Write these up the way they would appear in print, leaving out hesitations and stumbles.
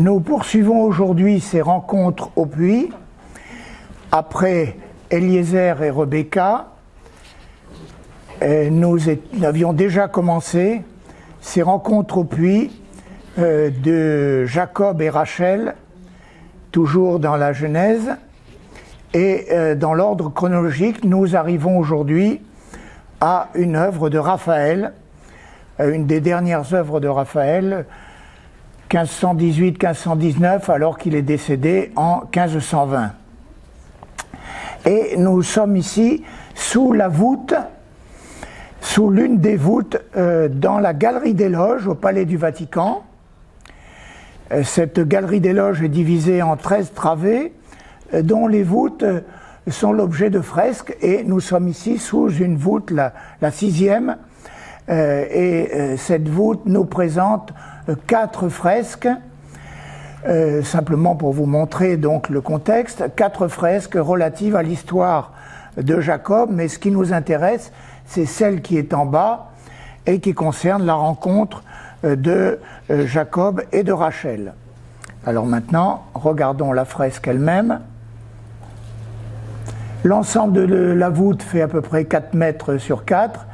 Nous poursuivons aujourd'hui ces rencontres au puits. Après Eliezer et Rebecca, nous avions déjà commencé ces rencontres au puits de Jacob et Rachel, toujours dans la Genèse. Et dans l'ordre chronologique, nous arrivons aujourd'hui à une œuvre de Raphaël, une des dernières œuvres de Raphaël, 1518-1519, alors qu'il est décédé en 1520. Et nous sommes ici sous la voûte, sous l'une des voûtes dans la Galerie des Loges au Palais du Vatican. Cette Galerie des Loges est divisée en 13 travées, dont les voûtes sont l'objet de fresques, et nous sommes ici sous une voûte, la 6e, et cette voûte nous présente 4 fresques, simplement pour vous montrer donc le contexte, 4 fresques relatives à l'histoire de Jacob, mais ce qui nous intéresse, c'est celle qui est en bas et qui concerne la rencontre de Jacob et de Rachel. Alors maintenant, regardons la fresque elle-même. L'ensemble de la voûte fait à peu près 4 mètres sur 4.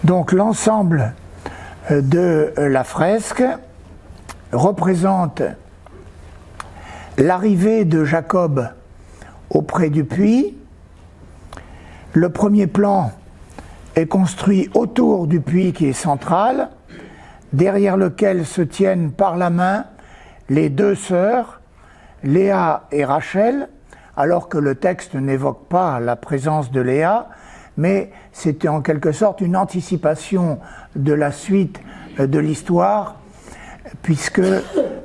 Donc l'ensemble de la fresque représente l'arrivée de Jacob auprès du puits. Le premier plan est construit autour du puits qui est central, derrière lequel se tiennent par la main les 2 sœurs, Léa et Rachel, alors que le texte n'évoque pas la présence de Léa, mais c'était en quelque sorte une anticipation de la suite de l'histoire, puisque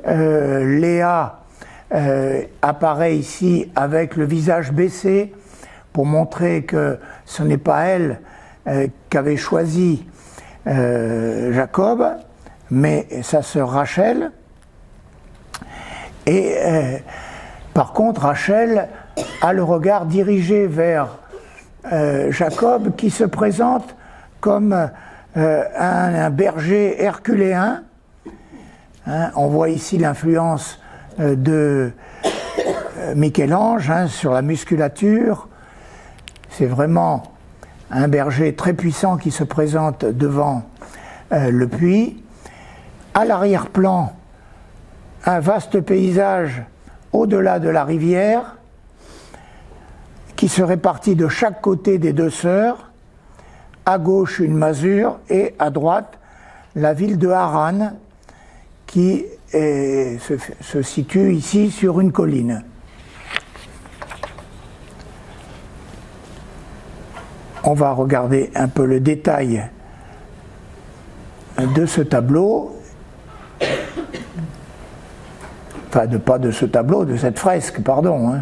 Léa apparaît ici avec le visage baissé pour montrer que ce n'est pas elle qu'avait choisi Jacob, mais sa sœur Rachel. Et par contre, Rachel a le regard dirigé vers Jacob, qui se présente comme un berger herculéen. On voit ici l'influence de Michel-Ange sur la musculature. C'est vraiment un berger très puissant qui se présente devant le puits. À l'arrière-plan, un vaste paysage au-delà de la rivière qui se répartit de chaque côté des 2 sœurs. À gauche, une masure, et à droite, la ville de Haran, qui se situe ici sur une colline. On va regarder un peu le détail de ce tableau, enfin pas de ce tableau, de cette fresque, pardon,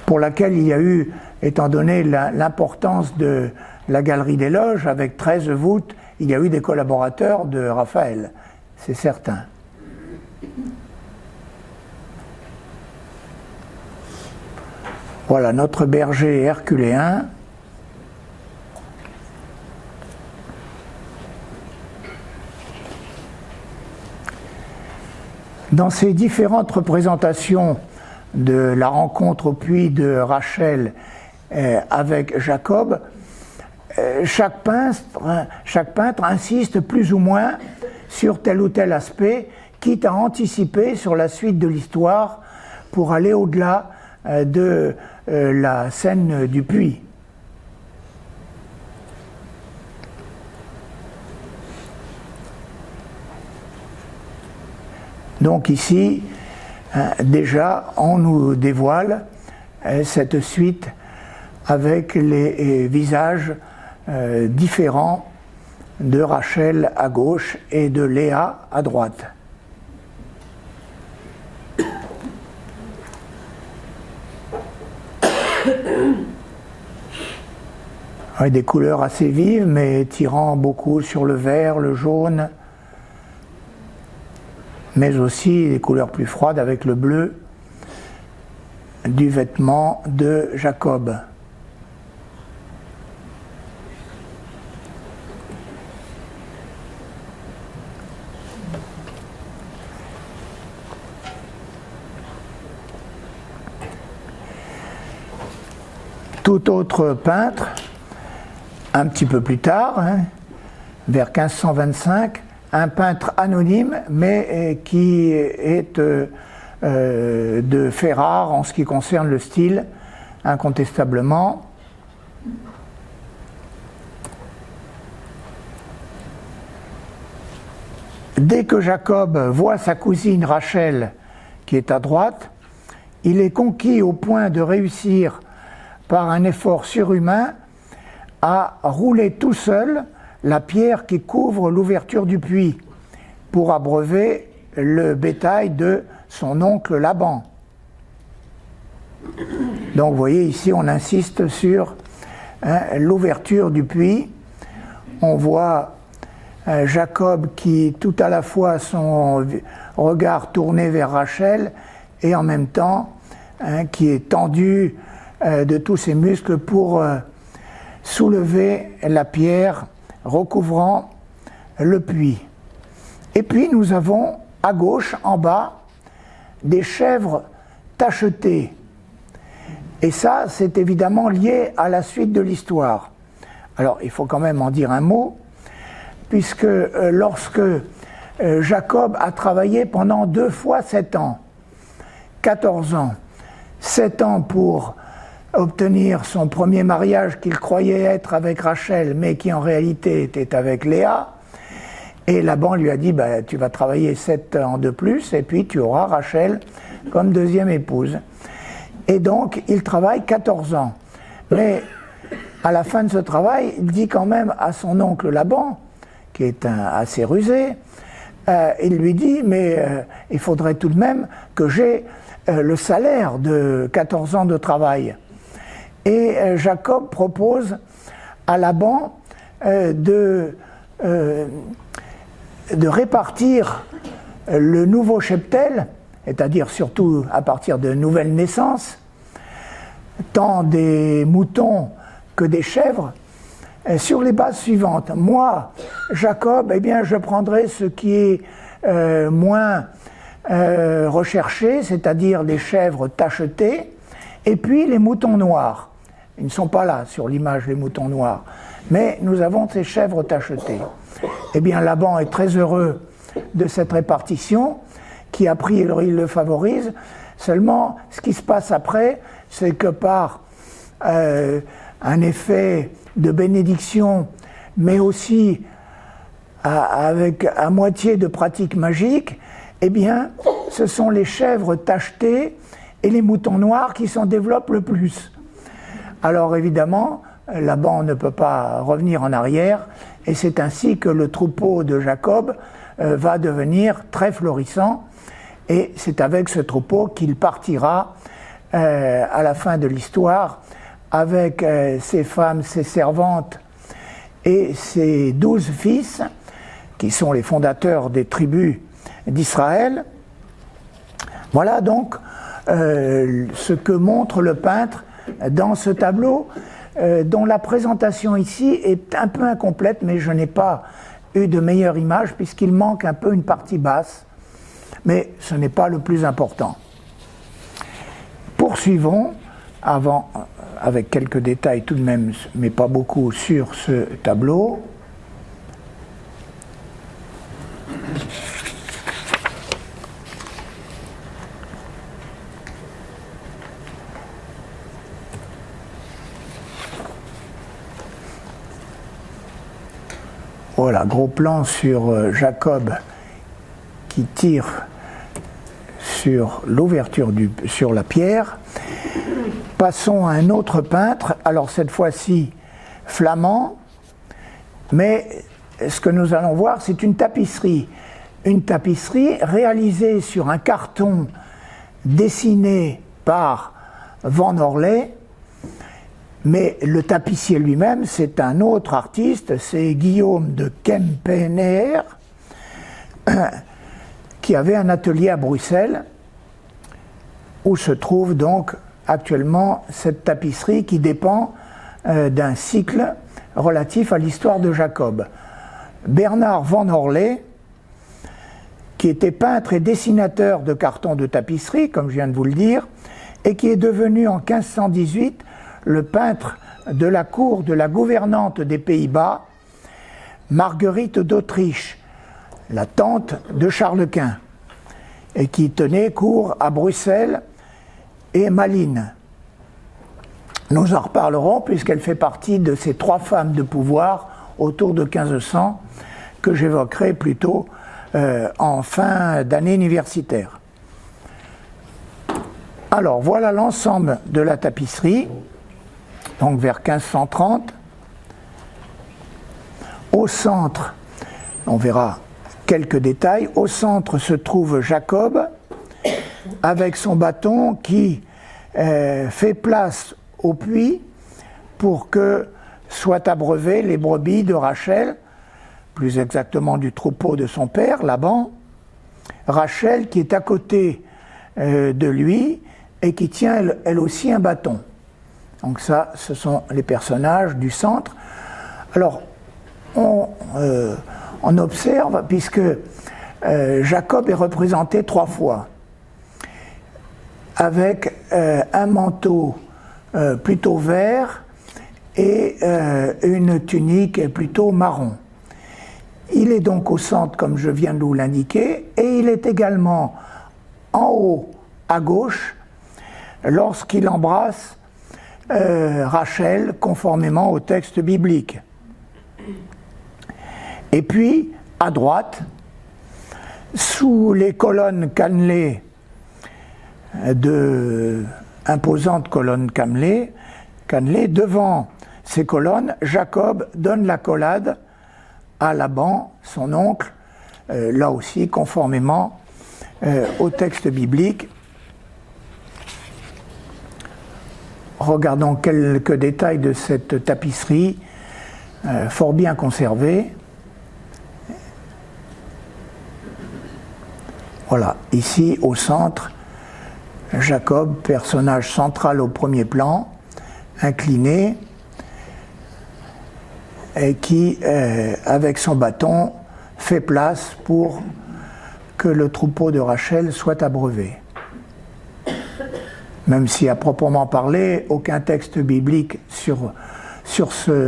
pour laquelle il y a eu, étant donné l'importance de la Galerie des Loges, avec 13 voûtes, il y a eu des collaborateurs de Raphaël, c'est certain. Voilà notre berger herculéen. Dans ces différentes représentations de la rencontre au puits de Rachel avec Jacob, chaque peintre insiste plus ou moins sur tel ou tel aspect, quitte à anticiper sur la suite de l'histoire pour aller au-delà de la scène du puits. Donc ici, déjà, on nous dévoile cette suite avec les visages différents de Rachel à gauche et de Léa à droite. Ouais, des couleurs assez vives, mais tirant beaucoup sur le vert, le jaune, mais aussi des couleurs plus froides avec le bleu du vêtement de Jacob. tout autre peintre, un petit peu plus tard, vers 1525, un peintre anonyme, mais qui est de fait rare en ce qui concerne le style, incontestablement. Dès que Jacob voit sa cousine Rachel, qui est à droite, il est conquis au point de réussir, par un effort surhumain, à rouler tout seul la pierre qui couvre l'ouverture du puits pour abreuver le bétail de son oncle Laban. Donc vous voyez ici on insiste sur l'ouverture du puits. On voit Jacob qui tout à la fois son regard tourné vers Rachel et en même temps qui est tendu de tous ses muscles pour soulever la pierre recouvrant le puits. Et puis nous avons à gauche, en bas, des chèvres tachetées. Et ça, c'est évidemment lié à la suite de l'histoire. Alors, il faut quand même en dire un mot, puisque lorsque Jacob a travaillé pendant 2 fois 7 ans, 14 ans, 7 ans pour obtenir son premier mariage qu'il croyait être avec Rachel, mais qui en réalité était avec Léa. Et Laban lui a dit, tu vas travailler 7 ans de plus, et puis tu auras Rachel comme deuxième épouse. Et donc, il travaille 14 ans. Mais à la fin de ce travail, il dit quand même à son oncle Laban, qui est assez rusé, il lui dit, mais il faudrait tout de même que j'ai le salaire de 14 ans de travail. Et Jacob propose à Laban de répartir le nouveau cheptel, c'est-à-dire surtout à partir de nouvelles naissances, tant des moutons que des chèvres, sur les bases suivantes. Moi, Jacob, eh bien, je prendrai ce qui est moins recherché, c'est-à-dire les chèvres tachetées, et puis les moutons noirs. Ils ne sont pas là sur l'image, les moutons noirs, mais nous avons ces chèvres tachetées. Eh bien, Laban est très heureux de cette répartition, qui a priori le favorise. Seulement, ce qui se passe après, c'est que par un effet de bénédiction, mais aussi avec à moitié de pratique magique, eh bien, ce sont les chèvres tachetées et les moutons noirs qui s'en développent le plus. Alors évidemment, Laban ne peut pas revenir en arrière, et c'est ainsi que le troupeau de Jacob va devenir très florissant, et c'est avec ce troupeau qu'il partira à la fin de l'histoire avec ses femmes, ses servantes et ses 12 fils, qui sont les fondateurs des tribus d'Israël. Voilà donc ce que montre le peintre dans ce tableau, dont la présentation ici est un peu incomplète, mais je n'ai pas eu de meilleure image puisqu'il manque un peu une partie basse, mais ce n'est pas le plus important. Poursuivons, avec quelques détails tout de même, mais pas beaucoup, sur ce tableau. Voilà, gros plan sur Jacob qui tire sur l'ouverture sur la pierre. Passons à un autre peintre, alors cette fois-ci flamand, mais ce que nous allons voir, c'est une tapisserie réalisée sur un carton dessiné par Van Orley. Mais le tapissier lui-même, c'est un autre artiste, c'est Guillaume de Kempeneer, qui avait un atelier à Bruxelles, où se trouve donc actuellement cette tapisserie qui dépend d'un cycle relatif à l'histoire de Jacob. Bernard Van Orley, qui était peintre et dessinateur de cartons de tapisserie, comme je viens de vous le dire, et qui est devenu en 1518 le peintre de la cour de la gouvernante des Pays-Bas, Marguerite d'Autriche, la tante de Charles Quint, et qui tenait cour à Bruxelles et Malines. Nous en reparlerons puisqu'elle fait partie de ces 3 femmes de pouvoir autour de 1500 que j'évoquerai plutôt en fin d'année universitaire. Alors voilà l'ensemble de la tapisserie, donc vers 1530. Au centre, on verra quelques détails, au centre se trouve Jacob avec son bâton qui fait place au puits pour que soient abreuvées les brebis de Rachel, plus exactement du troupeau de son père, Laban. Rachel qui est à côté de lui et qui tient elle aussi un bâton. Donc ça, ce sont les personnages du centre. Alors, on observe, puisque Jacob est représenté 3 fois, avec un manteau plutôt vert et une tunique plutôt marron. Il est donc au centre, comme je viens de vous l'indiquer, et il est également en haut à gauche lorsqu'il embrasse Rachel, conformément au texte biblique. Et puis, à droite, sous les colonnes cannelées, imposantes colonnes cannelées, devant ces colonnes, Jacob donne l'accolade à Laban, son oncle, là aussi conformément au texte biblique. Regardons quelques détails de cette tapisserie, fort bien conservée. Voilà, ici au centre, Jacob, personnage central au premier plan, incliné, et qui, avec son bâton, fait place pour que le troupeau de Rachel soit abreuvé. Même si, à proprement parler, aucun texte biblique sur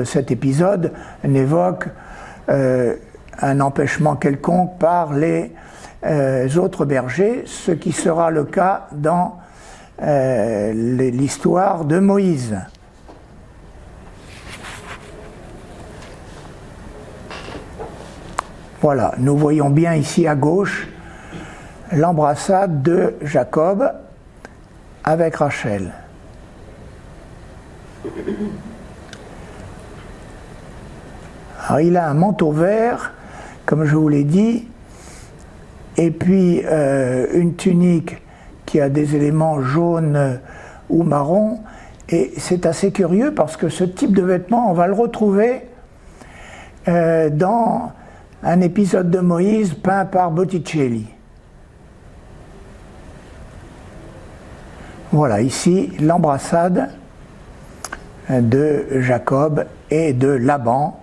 cet épisode n'évoque un empêchement quelconque par les autres bergers, ce qui sera le cas dans l'histoire de Moïse. Voilà, nous voyons bien ici à gauche l'embrassade de Jacob avec Rachel. Alors, il a un manteau vert, comme je vous l'ai dit, et puis une tunique qui a des éléments jaunes ou marron, et c'est assez curieux parce que ce type de vêtement, on va le retrouver dans un épisode de Moïse peint par Botticelli. Voilà, ici l'embrassade de Jacob et de Laban.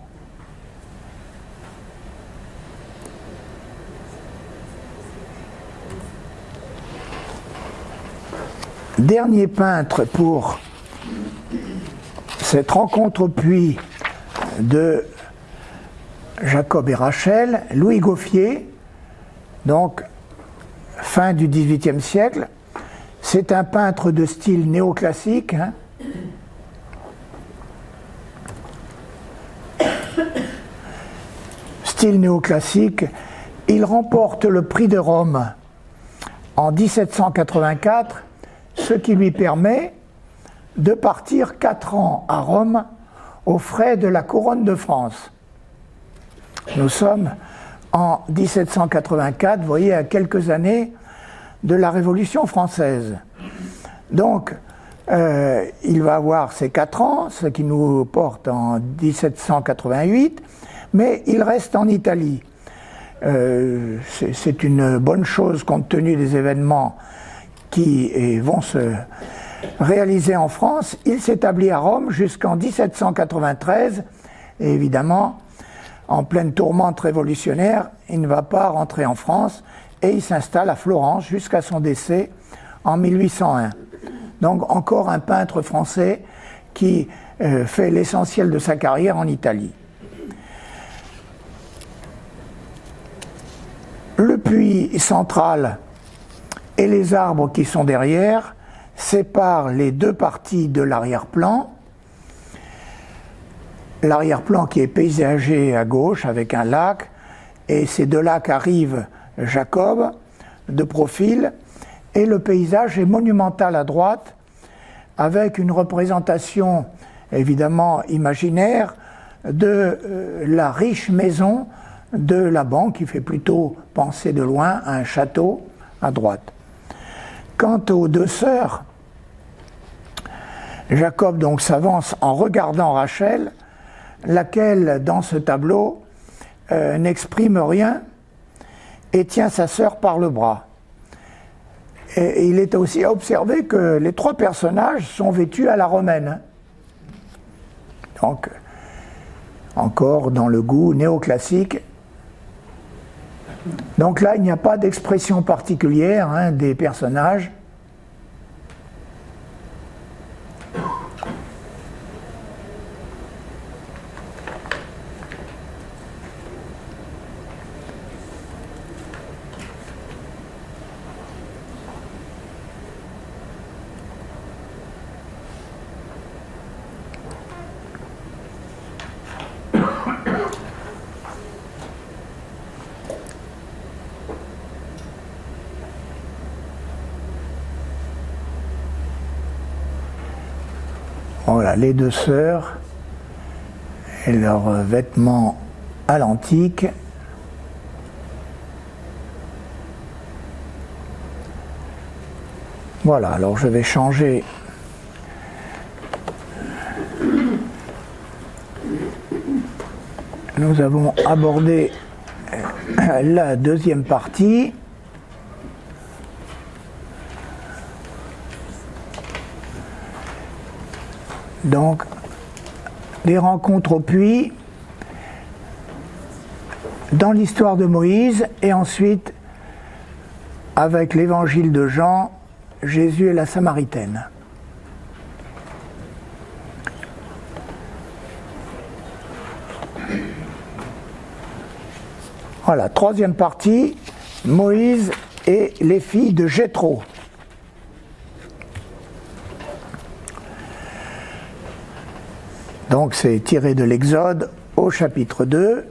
Dernier peintre pour cette rencontre au puits de Jacob et Rachel, Louis Gauffier, donc fin du XVIIIe siècle. C'est un peintre de style néoclassique. Style néoclassique. Il remporte le prix de Rome en 1784, ce qui lui permet de partir 4 ans à Rome aux frais de la couronne de France. Nous sommes en 1784, vous voyez, à quelques années de la Révolution française. Donc, il va avoir ces 4 ans, ce qui nous porte en 1788, mais il reste en Italie. C'est une bonne chose compte tenu des événements qui vont se réaliser en France. Il s'établit à Rome jusqu'en 1793, et évidemment, en pleine tourmente révolutionnaire, il ne va pas rentrer en France et il s'installe à Florence jusqu'à son décès en 1801. Donc encore un peintre français qui fait l'essentiel de sa carrière en Italie. Le puits central et les arbres qui sont derrière séparent les deux parties de l'arrière-plan. L'arrière-plan qui est paysagé à gauche avec un lac, et c'est de là qu'arrive Jacob de profil, et le paysage est monumental à droite avec une représentation évidemment imaginaire de la riche maison de Laban qui fait plutôt penser de loin à un château à droite. Quant aux deux sœurs, Jacob donc s'avance en regardant Rachel, laquelle dans ce tableau n'exprime rien et tient sa sœur par le bras. Et il est aussi à observer que les trois personnages sont vêtus à la romaine. Donc, encore dans le goût néoclassique. Donc là, il n'y a pas d'expression particulière des personnages. Voilà, les deux sœurs et leurs vêtements à l'antique. Voilà, alors je vais changer. Nous avons abordé la deuxième partie. Donc, les rencontres au puits, dans l'histoire de Moïse, et ensuite, avec l'évangile de Jean, Jésus et la Samaritaine. Voilà, troisième partie, Moïse et les filles de Jéthro. Donc c'est tiré de l'Exode au chapitre 2.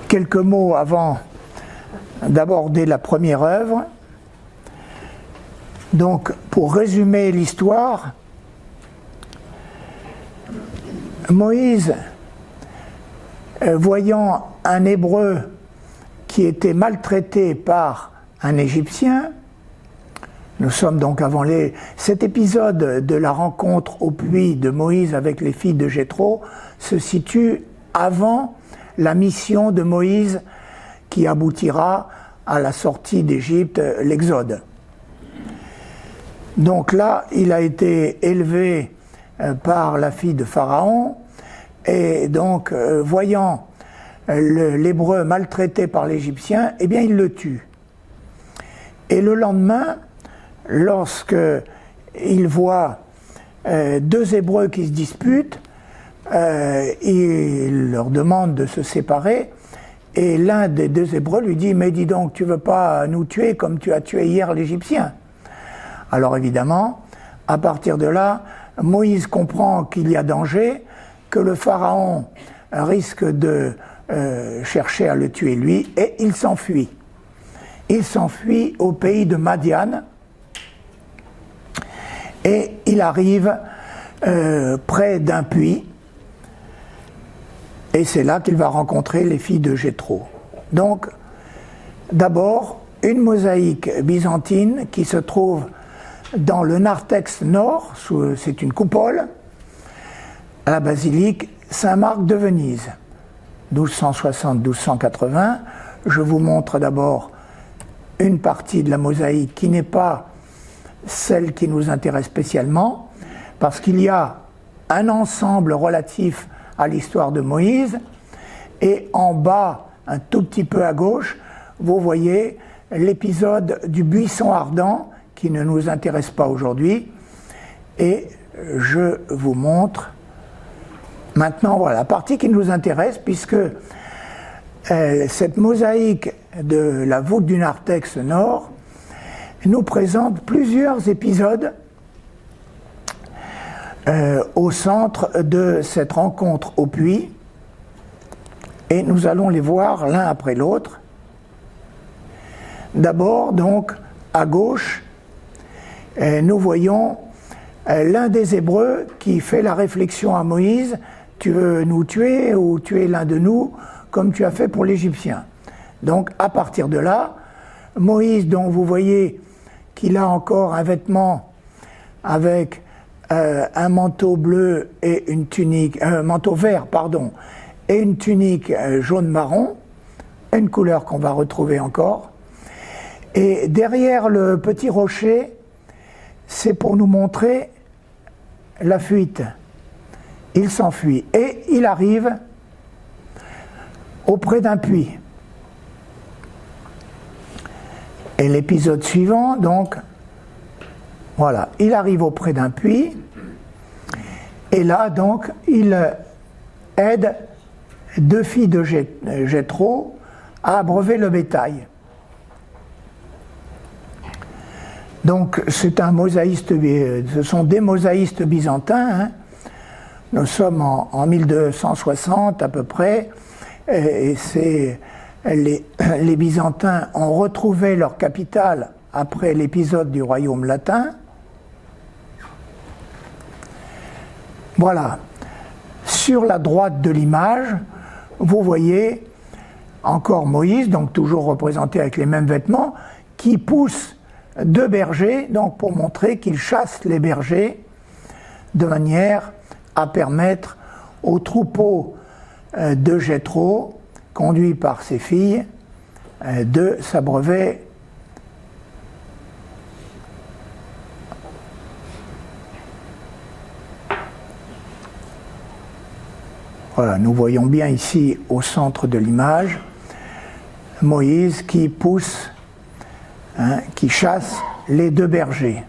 Quelques mots avant d'aborder la première œuvre. Donc pour résumer l'histoire, Moïse, voyant un Hébreu qui était maltraité par un Égyptien, nous sommes donc avant cet épisode de la rencontre au puits de Moïse avec les filles de Jéthro se situe avant la mission de Moïse qui aboutira à la sortie d'Égypte, l'Exode. Donc là, il a été élevé par la fille de Pharaon et donc voyant l'Hébreu maltraité par l'Égyptien, eh bien il le tue. Et le lendemain, lorsque il voit deux Hébreux qui se disputent, il leur demande de se séparer, et l'un des deux Hébreux lui dit « Mais dis donc, tu ne veux pas nous tuer comme tu as tué hier l'Égyptien ?» Alors évidemment, à partir de là, Moïse comprend qu'il y a danger, que le Pharaon risque de chercher à le tuer lui, et il s'enfuit. Il s'enfuit au pays de Madian et il arrive près d'un puits et c'est là qu'il va rencontrer les filles de Jéthro. Donc, d'abord, une mosaïque byzantine qui se trouve dans le narthex nord, c'est une coupole, à la basilique Saint-Marc de Venise, 1260-1280. Je vous montre d'abord une partie de la mosaïque qui n'est pas celle qui nous intéresse spécialement, parce qu'il y a un ensemble relatif à l'histoire de Moïse, et en bas, un tout petit peu à gauche, vous voyez l'épisode du buisson ardent, qui ne nous intéresse pas aujourd'hui, et je vous montre maintenant voilà, la partie qui nous intéresse, puisque cette mosaïque de la voûte du narthex nord nous présente plusieurs épisodes au centre de cette rencontre au puits, et nous allons les voir l'un après l'autre. D'abord, donc, à gauche, nous voyons l'un des Hébreux qui fait la réflexion à Moïse: tu veux nous tuer ou tuer l'un de nous comme tu as fait pour l'Égyptien. Donc à partir de là, Moïse, dont vous voyez qu'il a encore un vêtement avec un manteau bleu et une tunique, manteau vert, pardon, et une tunique jaune-marron, une couleur qu'on va retrouver encore. Et derrière le petit rocher, c'est pour nous montrer la fuite. Il s'enfuit et il arrive auprès d'un puits. Et l'épisode suivant, donc, voilà, il arrive auprès d'un puits, et là, donc, il aide deux filles de Jéthro à abreuver le bétail. Donc, c'est un mosaïste, ce sont des mosaïstes byzantins, hein. Nous sommes en 1260 à peu près, et c'est les Byzantins ont retrouvé leur capitale après l'épisode du royaume latin. Voilà. Sur la droite de l'image, vous voyez encore Moïse, donc toujours représenté avec les mêmes vêtements, qui pousse deux bergers, donc pour montrer qu'il chasse les bergers de manière à permettre au troupeau de Jéthro, conduit par ses filles, de s'abreuver. Voilà, nous voyons bien ici au centre de l'image Moïse qui pousse, qui chasse les deux bergers.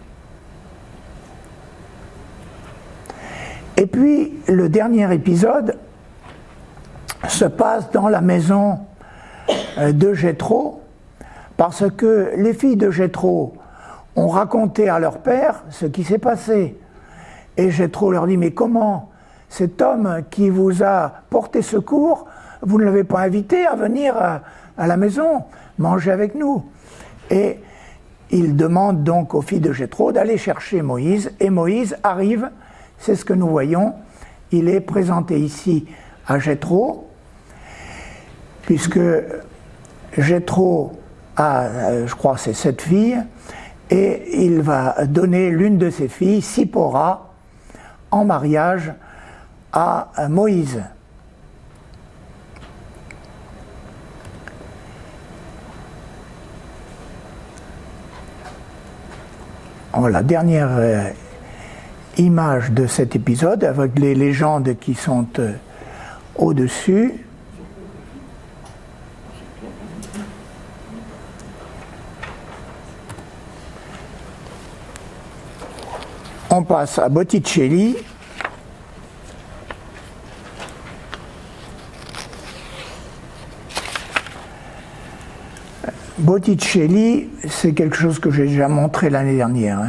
Et puis le dernier épisode se passe dans la maison de Jéthro, parce que les filles de Jéthro ont raconté à leur père ce qui s'est passé. Et Jéthro leur dit: mais comment cet homme qui vous a porté secours, vous ne l'avez pas invité à venir à la maison, manger avec nous? Et il demande donc aux filles de Jéthro d'aller chercher Moïse, et Moïse arrive, c'est ce que nous voyons, il est présenté ici à Jéthro, puisque Jéthro a, je crois, c'est 7 filles, et il va donner l'une de ses filles, Sipora, en mariage à Moïse. La dernière image de cet épisode, avec les légendes qui sont au-dessus. On passe à Botticelli. Botticelli, c'est quelque chose que j'ai déjà montré l'année dernière,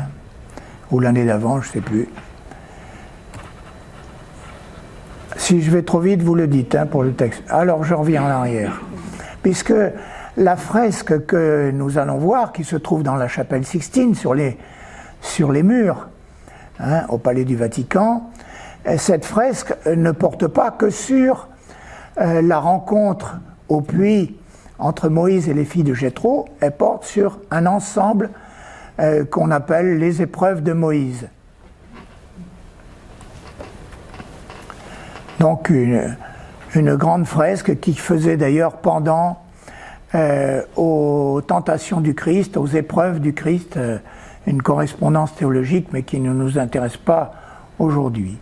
ou l'année d'avant, je ne sais plus. Si je vais trop vite, vous le dites pour le texte. Alors je reviens en arrière. Puisque la fresque que nous allons voir, qui se trouve dans la chapelle Sixtine, sur les murs, au Palais du Vatican, cette fresque ne porte pas que sur la rencontre au puits entre Moïse et les filles de Jéthro, elle porte sur un ensemble qu'on appelle les épreuves de Moïse. Donc une grande fresque qui faisait d'ailleurs pendant aux tentations du Christ, aux épreuves du Christ, une correspondance théologique, mais qui ne nous intéresse pas aujourd'hui.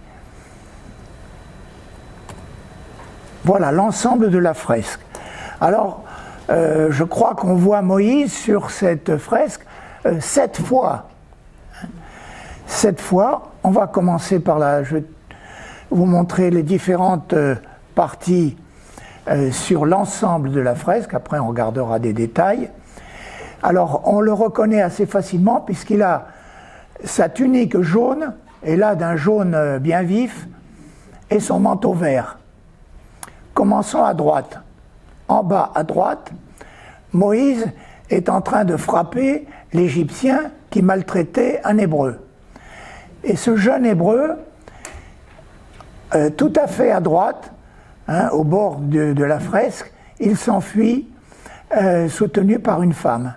Voilà l'ensemble de la fresque. Alors, je crois qu'on voit Moïse sur cette fresque 7 fois. 7 fois, on va commencer par là. Je vais vous montrer les différentes parties sur l'ensemble de la fresque, après on regardera des détails. Alors on le reconnaît assez facilement puisqu'il a sa tunique jaune, et là d'un jaune bien vif, et son manteau vert. Commençons à droite. En bas à droite, Moïse est en train de frapper l'Égyptien qui maltraitait un Hébreu. Et ce jeune Hébreu, tout à fait à droite, au bord de la fresque, il s'enfuit soutenu par une femme.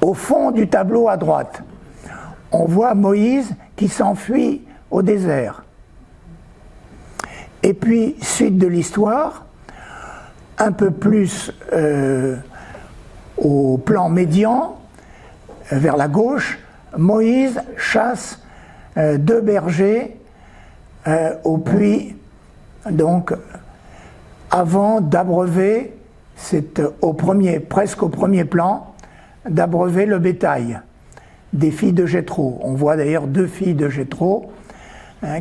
Au fond du tableau à droite, on voit Moïse qui s'enfuit au désert. Et puis, suite de l'histoire, un peu plus au plan médian, vers la gauche, Moïse chasse 2 bergers au puits, donc avant d'abreuver, c'est presque au premier plan, d'abreuver le bétail des filles de Jéthro. On voit d'ailleurs 2 filles de Jéthro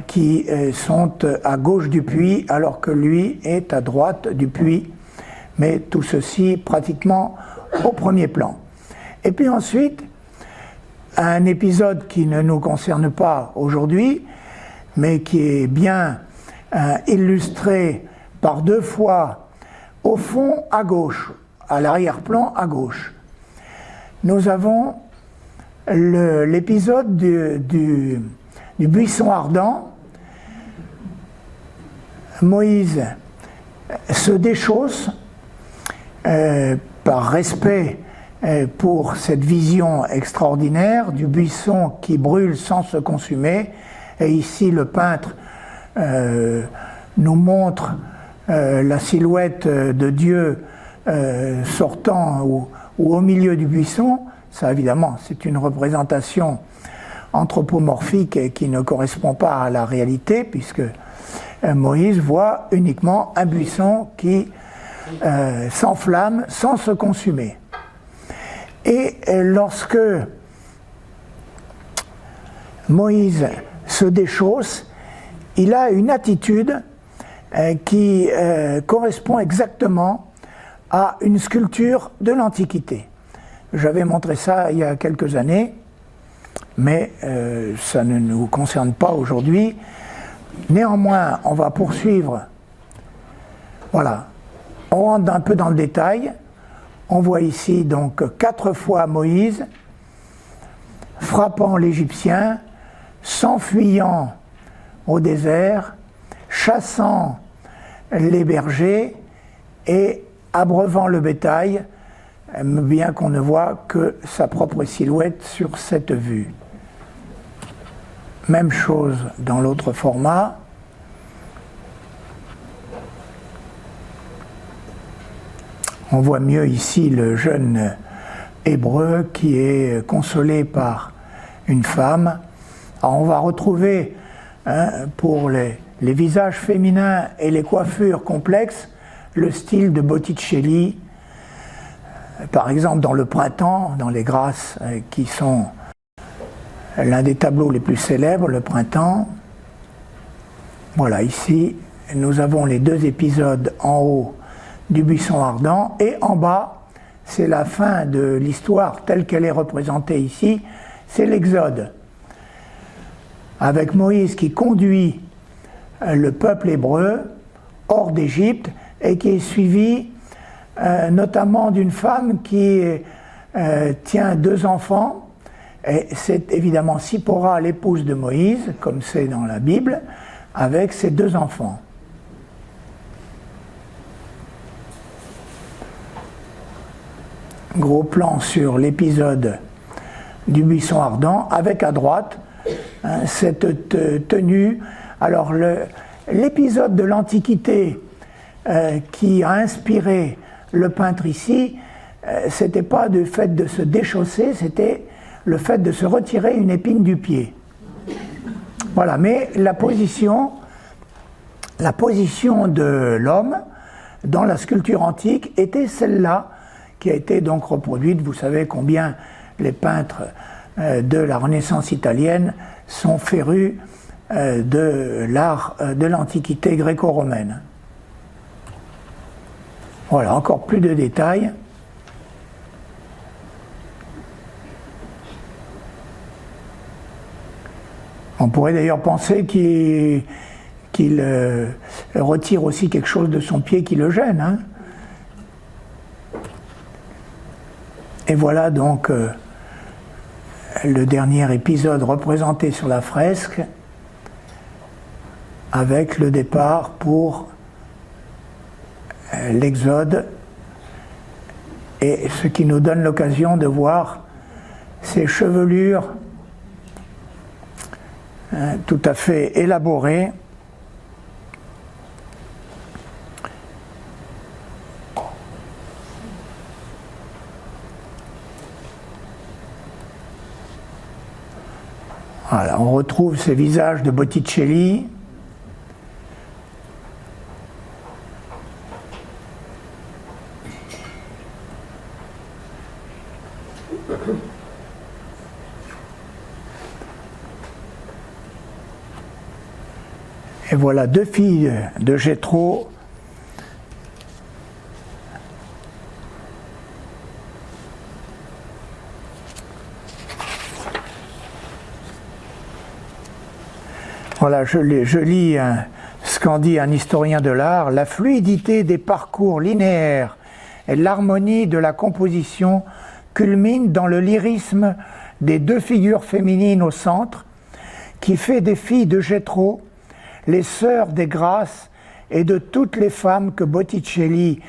qui sont à gauche du puits alors que lui est à droite du puits, mais tout ceci pratiquement au premier plan. Et puis ensuite, un épisode qui ne nous concerne pas aujourd'hui, mais qui est bien illustré par 2 fois au fond à gauche, à l'arrière-plan à gauche. Nous avons l'épisode du buisson ardent. Moïse se déchausse par respect pour cette vision extraordinaire du buisson qui brûle sans se consumer. Et ici, le peintre nous montre la silhouette de Dieu sortant ou au milieu du buisson. Ça, évidemment, c'est une représentation anthropomorphique et qui ne correspond pas à la réalité, puisque Moïse voit uniquement un buisson qui s'enflamme sans se consumer. Et lorsque Moïse se déchausse, il a une attitude qui correspond exactement à une sculpture de l'Antiquité. J'avais montré ça il y a quelques années, mais ça ne nous concerne pas aujourd'hui. Néanmoins, on va poursuivre. Voilà, on rentre un peu dans le détail. On voit ici donc 4 fois Moïse frappant l'Égyptien, s'enfuyant au désert, chassant les bergers et abreuvant le bétail, bien qu'on ne voit que sa propre silhouette sur cette vue. Même chose dans l'autre format. On voit mieux ici le jeune Hébreu qui est consolé par une femme. Alors on va retrouver pour les visages féminins et les coiffures complexes le style de Botticelli, par exemple dans Le Printemps, dans Les Grâces, qui sont l'un des tableaux les plus célèbres, Le Printemps. Voilà, ici, nous avons les 2 épisodes en haut du buisson ardent, et en bas, c'est la fin de l'histoire telle qu'elle est représentée ici, c'est l'Exode, avec Moïse qui conduit le peuple hébreu hors d'Égypte et qui est suivi notamment d'une femme qui tient 2 enfants, et c'est évidemment Sipora, l'épouse de Moïse, comme c'est dans la Bible, avec ses 2 enfants. Gros plan sur l'épisode du buisson ardent, avec à droite cette tenue. Alors l'épisode de l'Antiquité qui a inspiré le peintre ici, c'était pas le fait de se déchausser, c'était le fait de se retirer une épine du pied. Voilà, mais la position de l'homme dans la sculpture antique était celle-là, qui a été donc reproduite. Vous savez combien les peintres de la Renaissance italienne sont férus de l'art de l'Antiquité gréco-romaine. Voilà, encore plus de détails. On pourrait d'ailleurs penser qu'il retire aussi quelque chose de son pied qui le gêne. Hein. Et voilà donc le dernier épisode représenté sur la fresque, avec le départ pour l'Exode, et ce qui nous donne l'occasion de voir ces chevelures tout à fait élaborées, voilà, on retrouve ces visages de Botticelli. Et voilà deux filles de Jéthro voilà, je lis ce qu'en dit un historien de l'art: la fluidité des parcours linéaires et l'harmonie de la composition culmine dans le lyrisme des deux figures féminines au centre, qui fait des filles de Jéthro les sœurs des grâces et de toutes les femmes que Botticelli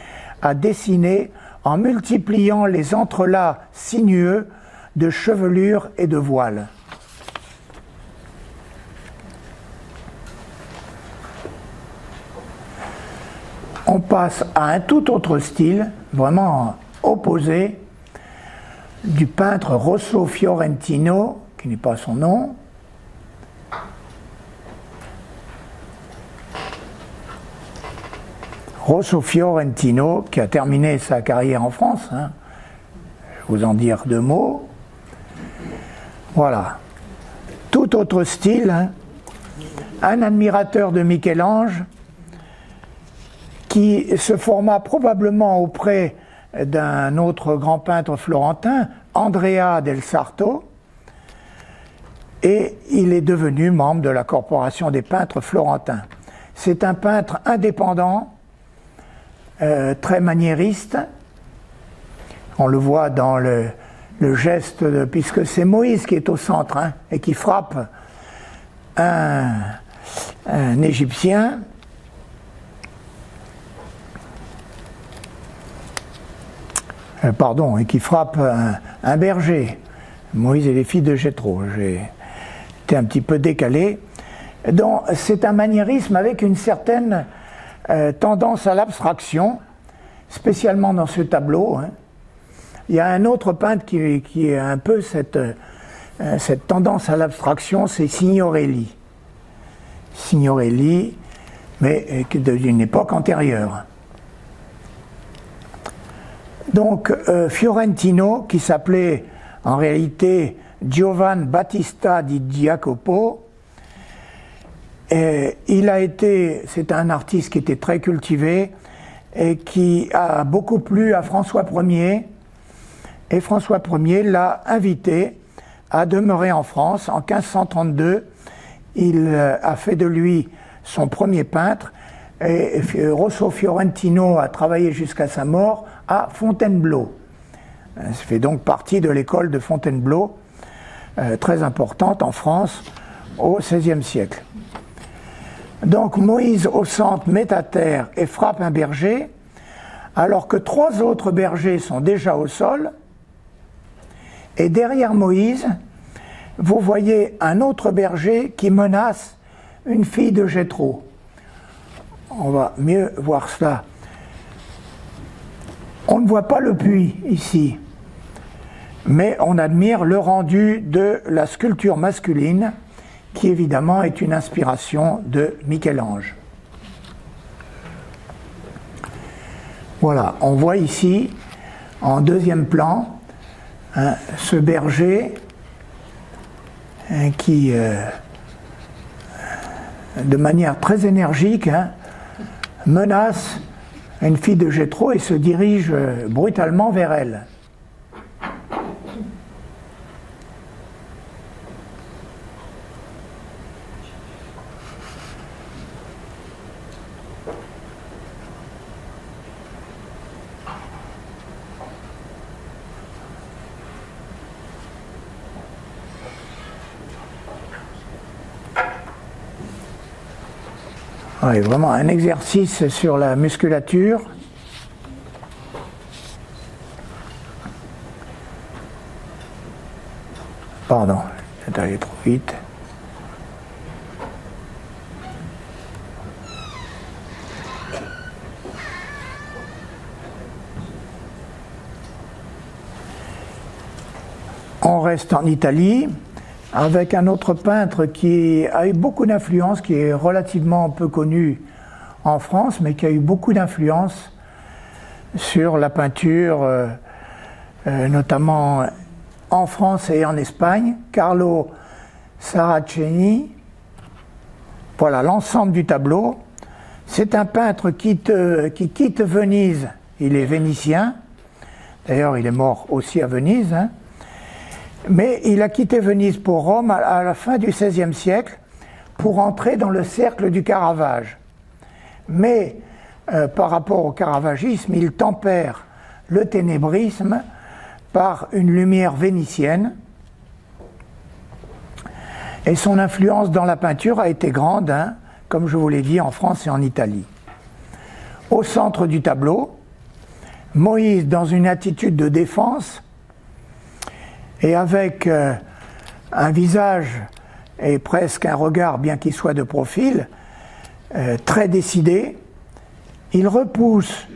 a dessinées en multipliant les entrelacs sinueux de chevelures et de voiles. On passe à un tout autre style, vraiment opposé, du peintre Rosso Fiorentino, qui n'est pas son nom. Rosso Fiorentino, qui a terminé sa carrière en France, hein. Je vais vous en dire deux mots. Voilà. Tout autre style, hein. Un admirateur de Michel-Ange, qui se forma probablement auprès d'un autre grand peintre florentin, Andrea del Sarto, et il est devenu membre de la Corporation des peintres florentins. C'est un peintre indépendant, très maniériste. On le voit dans le geste, puisque c'est Moïse qui est au centre, hein, et qui frappe un Égyptien. Et qui frappe un berger. Moïse et les filles de Jéthro. J'ai été un petit peu décalé. Donc, c'est un maniérisme avec une certaine tendance à l'abstraction, spécialement dans ce tableau. Hein. Il y a un autre peintre qui a un peu cette tendance à l'abstraction, c'est Signorelli. Signorelli, mais d'une époque antérieure. Donc Fiorentino, qui s'appelait en réalité Giovan Battista di Jacopo, c'est un artiste qui était très cultivé et qui a beaucoup plu à François Ier, et François Ier l'a invité à demeurer en France. En 1532, il a fait de lui son premier peintre, et Rosso Fiorentino a travaillé jusqu'à sa mort à Fontainebleau. Ça fait donc partie de l'école de Fontainebleau, très importante en France au XVIe siècle. Donc Moïse au centre met à terre et frappe un berger, alors que trois autres bergers sont déjà au sol. Et derrière Moïse, vous voyez un autre berger qui menace une fille de Jéthro. On va mieux voir cela. On ne voit pas le puits ici, mais on admire le rendu de la sculpture masculine, qui évidemment est une inspiration de Michel-Ange. Voilà, on voit ici, en deuxième plan, ce berger qui, de manière très énergique, menace une fille de Jéthro et se dirige brutalement vers elle. Oui, vraiment un exercice sur la musculature. Pardon, c'est allé trop vite. On reste en Italie avec un autre peintre qui a eu beaucoup d'influence, qui est relativement peu connu en France, mais qui a eu beaucoup d'influence sur la peinture, notamment en France et en Espagne, Carlo Saraceni. Voilà l'ensemble du tableau. C'est un peintre qui quitte Venise, il est vénitien, d'ailleurs il est mort aussi à Venise, mais il a quitté Venise pour Rome à la fin du XVIe siècle pour entrer dans le cercle du Caravage. Mais par rapport au caravagisme, il tempère le ténébrisme par une lumière vénitienne. Et son influence dans la peinture a été grande, comme je vous l'ai dit, en France et en Italie. Au centre du tableau, Moïse dans une attitude de défense, et avec un visage et presque un regard, bien qu'il soit de profil, très décidé, il repousse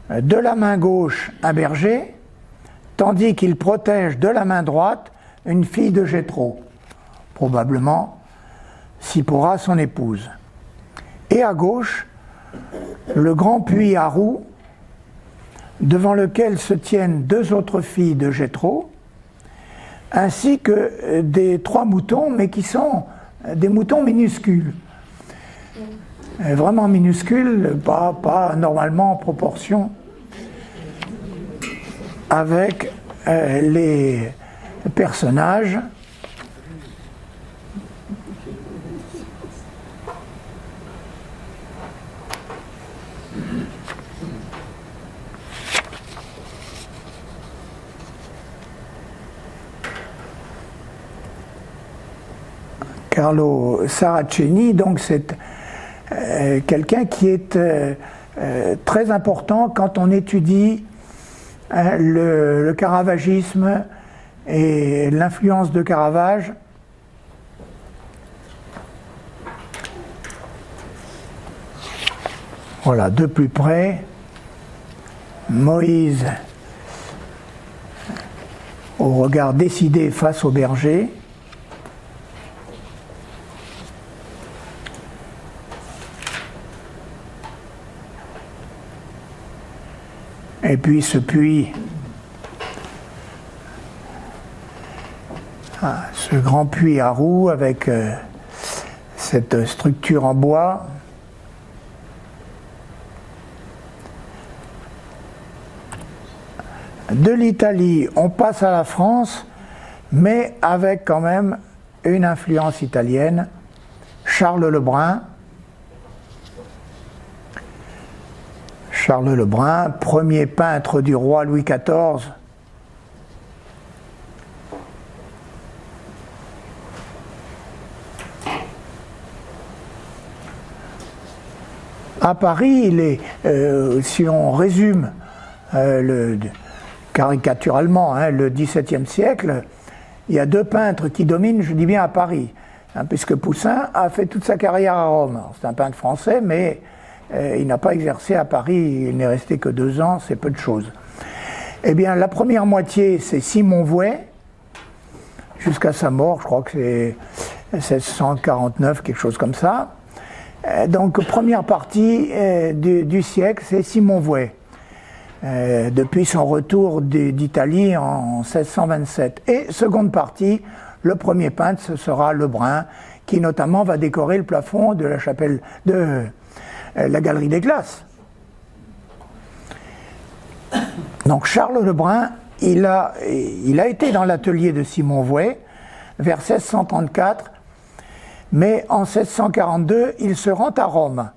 de la main gauche un berger, tandis qu'il protège de la main droite une fille de Jéthro, probablement Sipora, son épouse. Et à gauche, le grand puits à roues, devant lequel se tiennent deux autres filles de Jéthro, ainsi que des 3 moutons, mais qui sont des moutons minuscules. Vraiment minuscules, pas normalement en proportion avec les personnages. Carlo Saraceni, donc c'est quelqu'un qui est très important quand on étudie le caravagisme et l'influence de Caravage. Voilà, de plus près, Moïse au regard décidé face au berger. Et puis ce puits, ce grand puits à roues avec cette structure en bois. De l'Italie, on passe à la France, mais avec quand même une influence italienne. Charles Le Brun. Charles Le Brun, premier peintre du roi Louis XIV. À Paris, il est, si on résume caricaturalement le XVIIe siècle, il y a 2 peintres qui dominent, je dis bien à Paris, puisque Poussin a fait toute sa carrière à Rome. C'est un peintre français, mais il n'a pas exercé à Paris, il n'est resté que 2 ans, c'est peu de choses. Eh bien, la première moitié, c'est Simon Vouet, jusqu'à sa mort, je crois que c'est 1649, quelque chose comme ça. Donc, première partie du siècle, c'est Simon Vouet. depuis son retour d'Italie en 1627. Et seconde partie, le premier peintre, ce sera Lebrun, qui notamment va décorer le plafond de la chapelle de la Galerie des Glaces. Donc Charles Lebrun, il a été dans l'atelier de Simon Vouet vers 1634, mais en 1642, il se rend à Rome.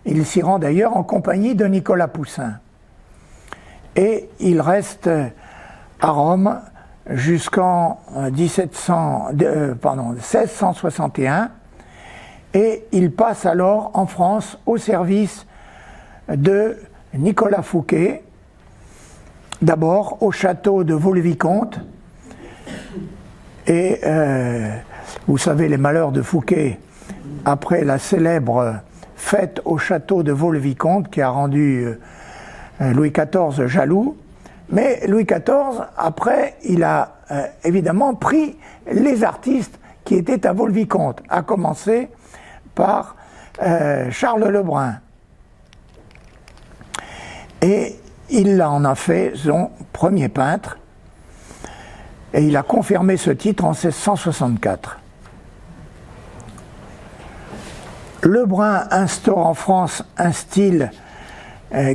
Il s'y rend d'ailleurs en compagnie de Nicolas Poussin. Et il reste à Rome jusqu'en 1661, et il passe alors en France au service de Nicolas Fouquet, d'abord au château de Vaux-le-Vicomte, et vous savez les malheurs de Fouquet après la célèbre fête au château de Vaux-le-Vicomte qui a rendu Louis XIV jaloux. Mais Louis XIV, après, il a évidemment pris les artistes qui étaient à Vaux-le-Vicomte, à commencer par Charles Lebrun. Et il en a fait son premier peintre, et il a confirmé ce titre en 1664. Lebrun instaure en France un style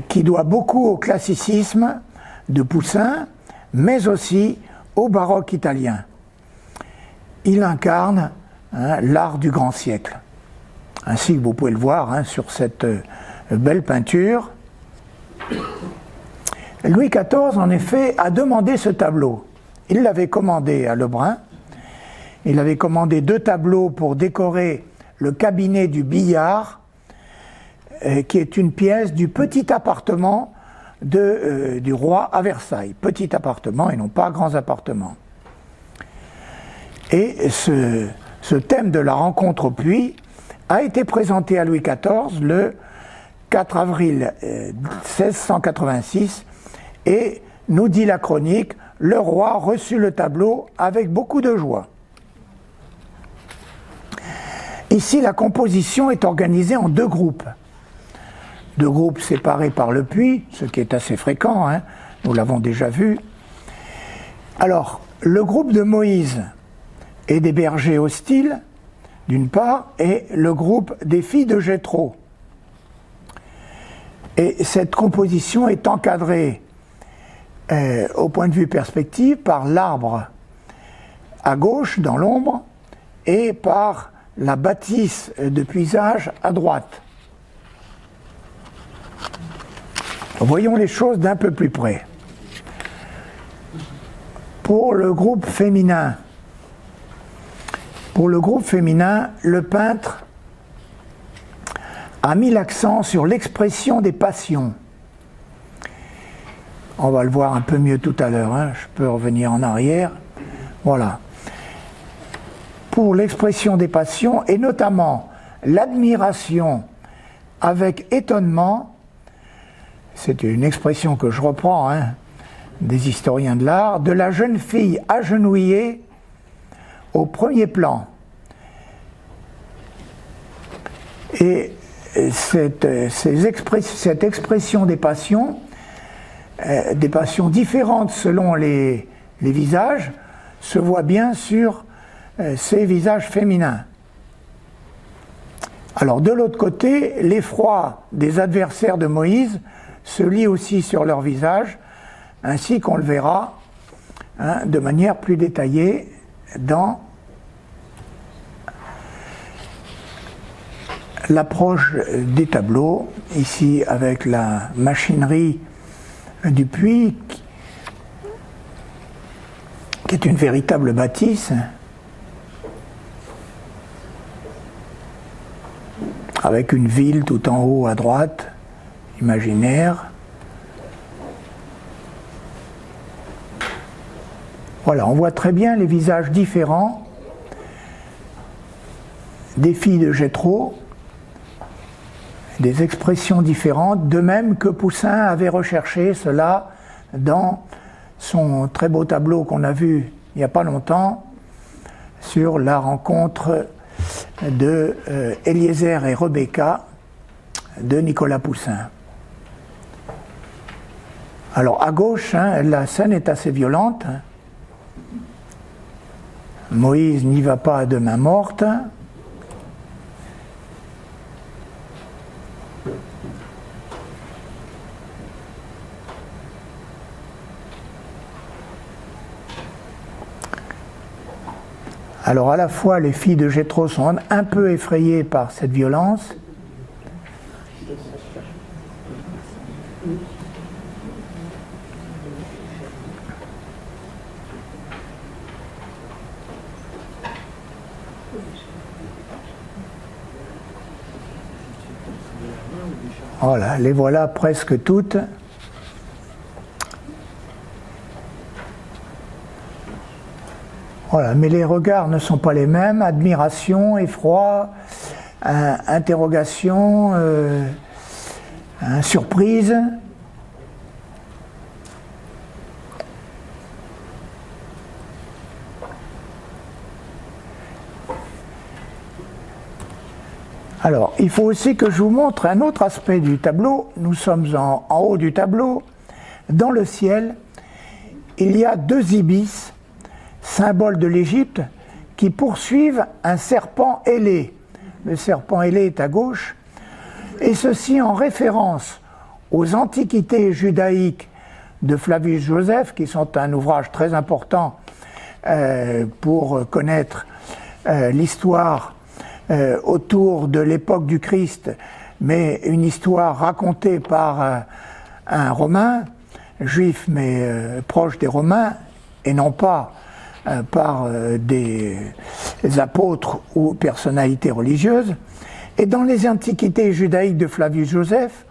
qui doit beaucoup au classicisme de Poussin, mais aussi au baroque italien. Il incarne l'art du grand siècle, ainsi que vous pouvez le voir sur cette belle peinture. Louis XIV, en effet, a demandé ce tableau. Il l'avait commandé à Lebrun. Il avait commandé 2 tableaux pour décorer le cabinet du billard, qui est une pièce du petit appartement du roi à Versailles. Petit appartement et non pas grands appartements. Et ce thème de la rencontre au puits a été présenté à Louis XIV le 4 avril 1686, et nous dit la chronique, le roi reçut le tableau avec beaucoup de joie. Ici, la composition est organisée en 2 groupes. 2 groupes séparés par le puits, ce qui est assez fréquent, nous l'avons déjà vu. Alors, le groupe de Moïse et des bergers hostiles, d'une part, et le groupe des filles de Jéthro. Et cette composition est encadrée au point de vue perspective par l'arbre à gauche dans l'ombre et par la bâtisse de puisage à droite. Voyons les choses d'un peu plus près. Pour le groupe féminin, le peintre a mis l'accent sur l'expression des passions. On va le voir un peu mieux tout à l'heure, je peux revenir en arrière. Voilà. Pour l'expression des passions, et notamment l'admiration avec étonnement, c'est une expression que je reprends des historiens de l'art, de la jeune fille agenouillée au premier plan. Et cette expression des passions différentes selon les visages, se voit bien sur ces visages féminins. Alors de l'autre côté, l'effroi des adversaires de Moïse se lit aussi sur leur visage, ainsi qu'on le verra de manière plus détaillée dans l'approche des tableaux, ici avec la machinerie du puits, qui est une véritable bâtisse, avec une ville tout en haut à droite, imaginaire. Voilà, on voit très bien les visages différents des filles de Jéthro, des expressions différentes, de même que Poussin avait recherché cela dans son très beau tableau qu'on a vu il n'y a pas longtemps sur la rencontre de Eliezer et Rebecca de Nicolas Poussin. Alors à gauche, hein, la scène est assez violente. Moïse n'y va pas de main morte. Alors à la fois les filles de Jéthro sont un peu effrayées par cette violence. Voilà, les voilà presque toutes. Voilà, mais les regards ne sont pas les mêmes. Admiration, effroi, interrogation, surprise. Alors, il faut aussi que je vous montre un autre aspect du tableau. Nous sommes en haut du tableau. Dans le ciel, il y a deux ibis, symboles de l'Égypte, qui poursuivent un serpent ailé. Le serpent ailé est à gauche, et ceci en référence aux Antiquités judaïques de Flavius Joseph, qui sont un ouvrage très important pour connaître l'histoire autour de l'époque du Christ, mais une histoire racontée par un Romain, juif mais proche des Romains, et non pas par des apôtres ou personnalités religieuses. Et dans les Antiquités judaïques de Flavius Joseph,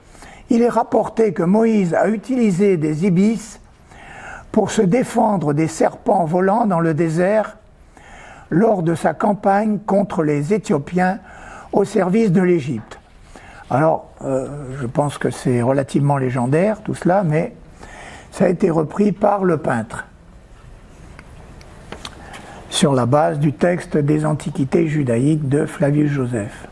il est rapporté que Moïse a utilisé des ibis pour se défendre des serpents volants dans le désert lors de sa campagne contre les Éthiopiens au service de l'Égypte. Alors, je pense que c'est relativement légendaire tout cela, mais ça a été repris par le peintre sur la base du texte des Antiquités judaïques de Flavius Joseph.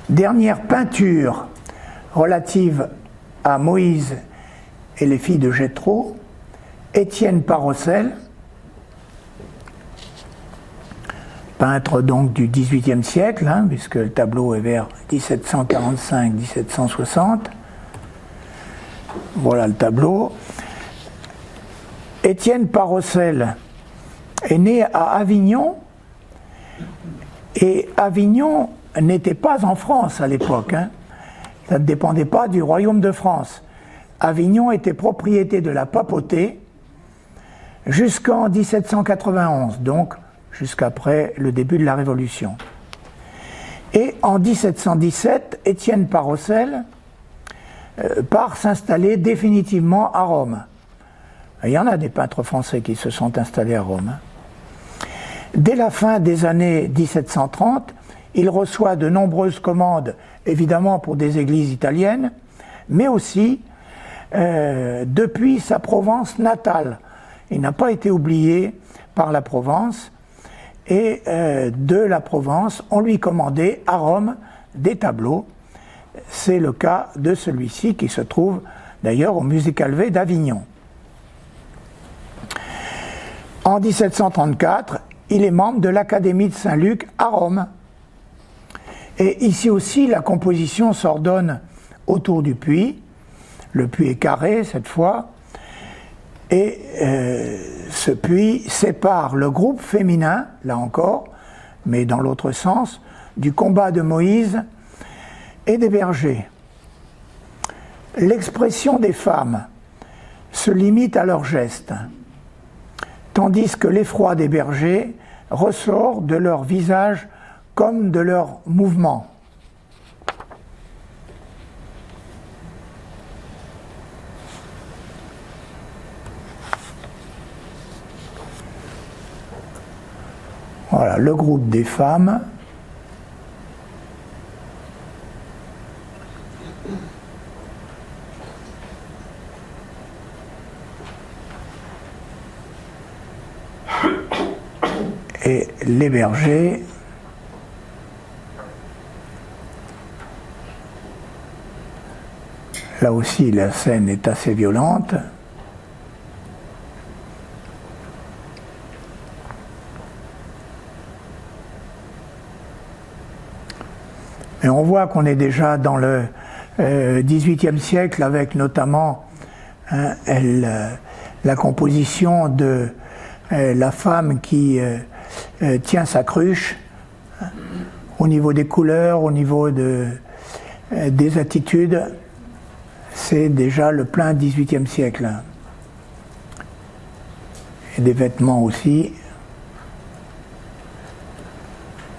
Dernière peinture relative à Moïse et les filles de Jéthro, Étienne Parocel, peintre donc du XVIIIe siècle, hein, puisque le tableau est vers 1745-1760. Voilà le tableau. Étienne Parocel est né à Avignon, et Avignon n'était pas en France à l'époque, hein. Ça ne dépendait pas du royaume de France. Avignon était propriété de la papauté jusqu'en 1791, donc jusqu'après le début de la Révolution. Et en 1717, Étienne Parocel part s'installer définitivement à Rome. Il y en a des peintres français qui se sont installés à Rome. Dès la fin des années 1730, il reçoit de nombreuses commandes, évidemment pour des églises italiennes, mais aussi depuis sa Provence natale. Il n'a pas été oublié par la Provence, et de la Provence, on lui commandait à Rome des tableaux. C'est le cas de celui-ci qui se trouve d'ailleurs au Musée Calvet d'Avignon. En 1734, il est membre de l'Académie de Saint-Luc à Rome. Et ici aussi, la composition s'ordonne autour du puits. Le puits est carré cette fois. Et ce puits sépare le groupe féminin, là encore, mais dans l'autre sens, du combat de Moïse et des bergers. L'expression des femmes se limite à leurs gestes, tandis que l'effroi des bergers ressort de leur visage comme de leurs mouvements. Voilà, le groupe des femmes. et les bergers. Là aussi, la scène est assez violente. Et on voit qu'on est déjà dans le XVIIIe siècle avec notamment la composition de la femme qui tient sa cruche, au niveau des couleurs, au niveau des attitudes. C'est déjà le plein XVIIIe siècle. Et des vêtements aussi.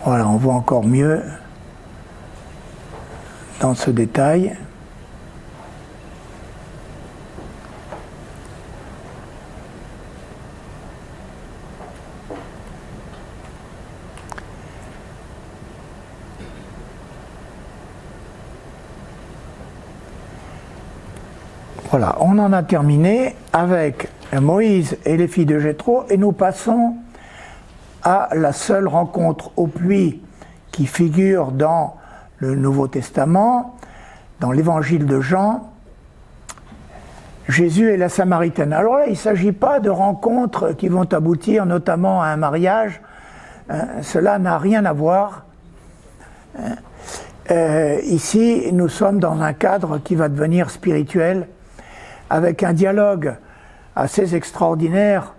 Voilà, on voit encore mieux dans ce détail. Voilà, on en a terminé avec Moïse et les filles de Jéthro et nous passons à la seule rencontre au puits qui figure dans le Nouveau Testament, dans l'Évangile de Jean, Jésus et la Samaritaine. Alors là, il ne s'agit pas de rencontres qui vont aboutir notamment à un mariage, cela n'a rien à voir. Ici, nous sommes dans un cadre qui va devenir spirituel, avec un dialogue assez extraordinaire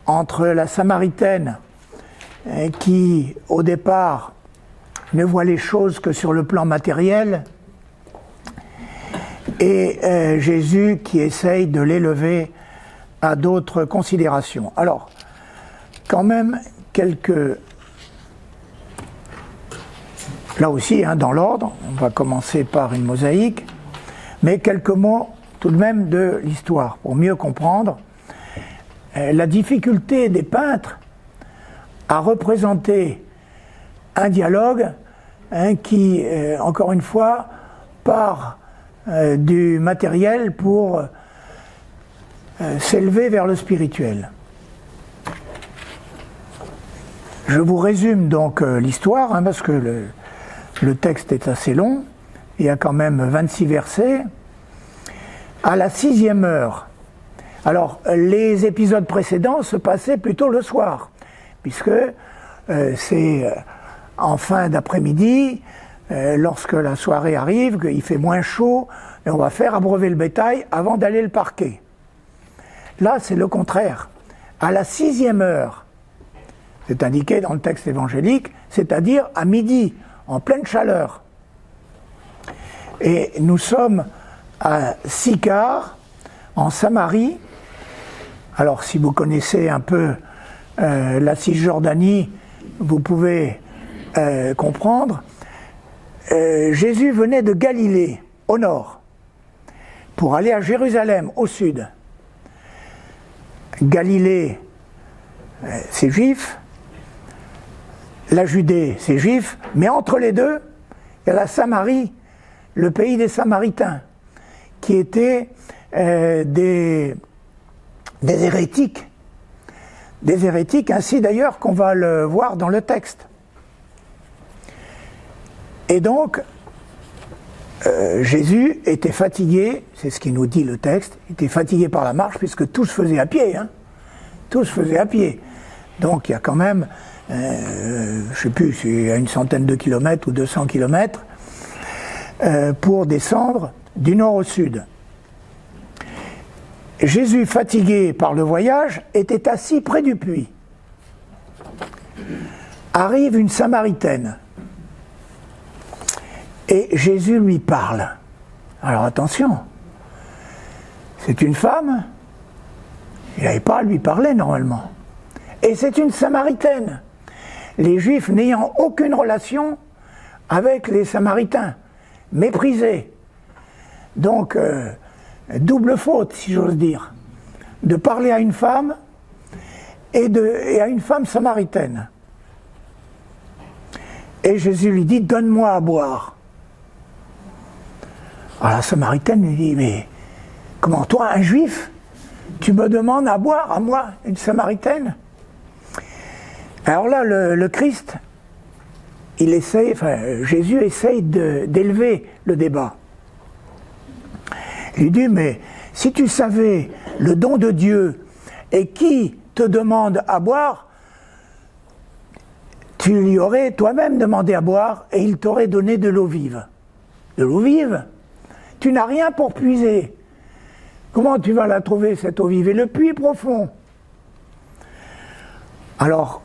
entre la Samaritaine, qui, au départ, ne voit les choses que sur le plan matériel, et Jésus qui essaye de l'élever à d'autres considérations. Alors, quand même, là aussi, dans l'ordre, on va commencer par une mosaïque, mais quelques mots tout de même de l'histoire, pour mieux comprendre la difficulté des peintres à représenter un dialogue qui, encore une fois, part du matériel pour s'élever vers le spirituel. Je vous résume donc l'histoire, parce que le texte est assez long, il y a quand même 26 versets. À la 6e heure, alors les épisodes précédents se passaient plutôt le soir, puisque c'est en fin d'après-midi, lorsque la soirée arrive, qu'il fait moins chaud, et on va faire abreuver le bétail avant d'aller le parquer. Là, c'est le contraire. À la 6e heure, c'est indiqué dans le texte évangélique, c'est-à-dire à midi, en pleine chaleur. Et nous sommes à Sychar, en Samarie. Alors, si vous connaissez un peu la Cisjordanie, vous pouvez comprendre. Jésus venait de Galilée, au nord, pour aller à Jérusalem, au sud. Galilée, c'est juif. La Judée, c'est juif. Mais entre les deux, il y a la Samarie, le pays des Samaritains, qui étaient des hérétiques. Des hérétiques, ainsi d'ailleurs qu'on va le voir dans le texte. Et donc, Jésus était fatigué, c'est ce qui nous dit le texte, il était fatigué par la marche, puisque tout se faisait à pied. Tout se faisait à pied. Donc il y a quand même, je ne sais plus, il y a une centaine de kilomètres ou 200 kilomètres, pour descendre du nord au sud. Jésus, fatigué par le voyage, était assis près du puits. Arrive une Samaritaine. Et Jésus lui parle. Alors attention, c'est une femme, il n'avait pas à lui parler normalement. Et c'est une Samaritaine. Les Juifs n'ayant aucune relation avec les Samaritains, méprisés. Donc, double faute, si j'ose dire, de parler à une femme et à une femme samaritaine. Et Jésus lui dit, donne-moi à boire. Alors la Samaritaine lui dit, mais comment toi, un juif, tu me demandes à boire, à moi, une Samaritaine? Alors là, le Christ, Jésus essaye d'élever le débat. Il dit, mais si tu savais le don de Dieu et qui te demande à boire, tu lui aurais toi-même demandé à boire et il t'aurait donné de l'eau vive. De l'eau vive? Tu n'as rien pour puiser. Comment tu vas la trouver, cette eau vive? Et le puits est profond. Alors,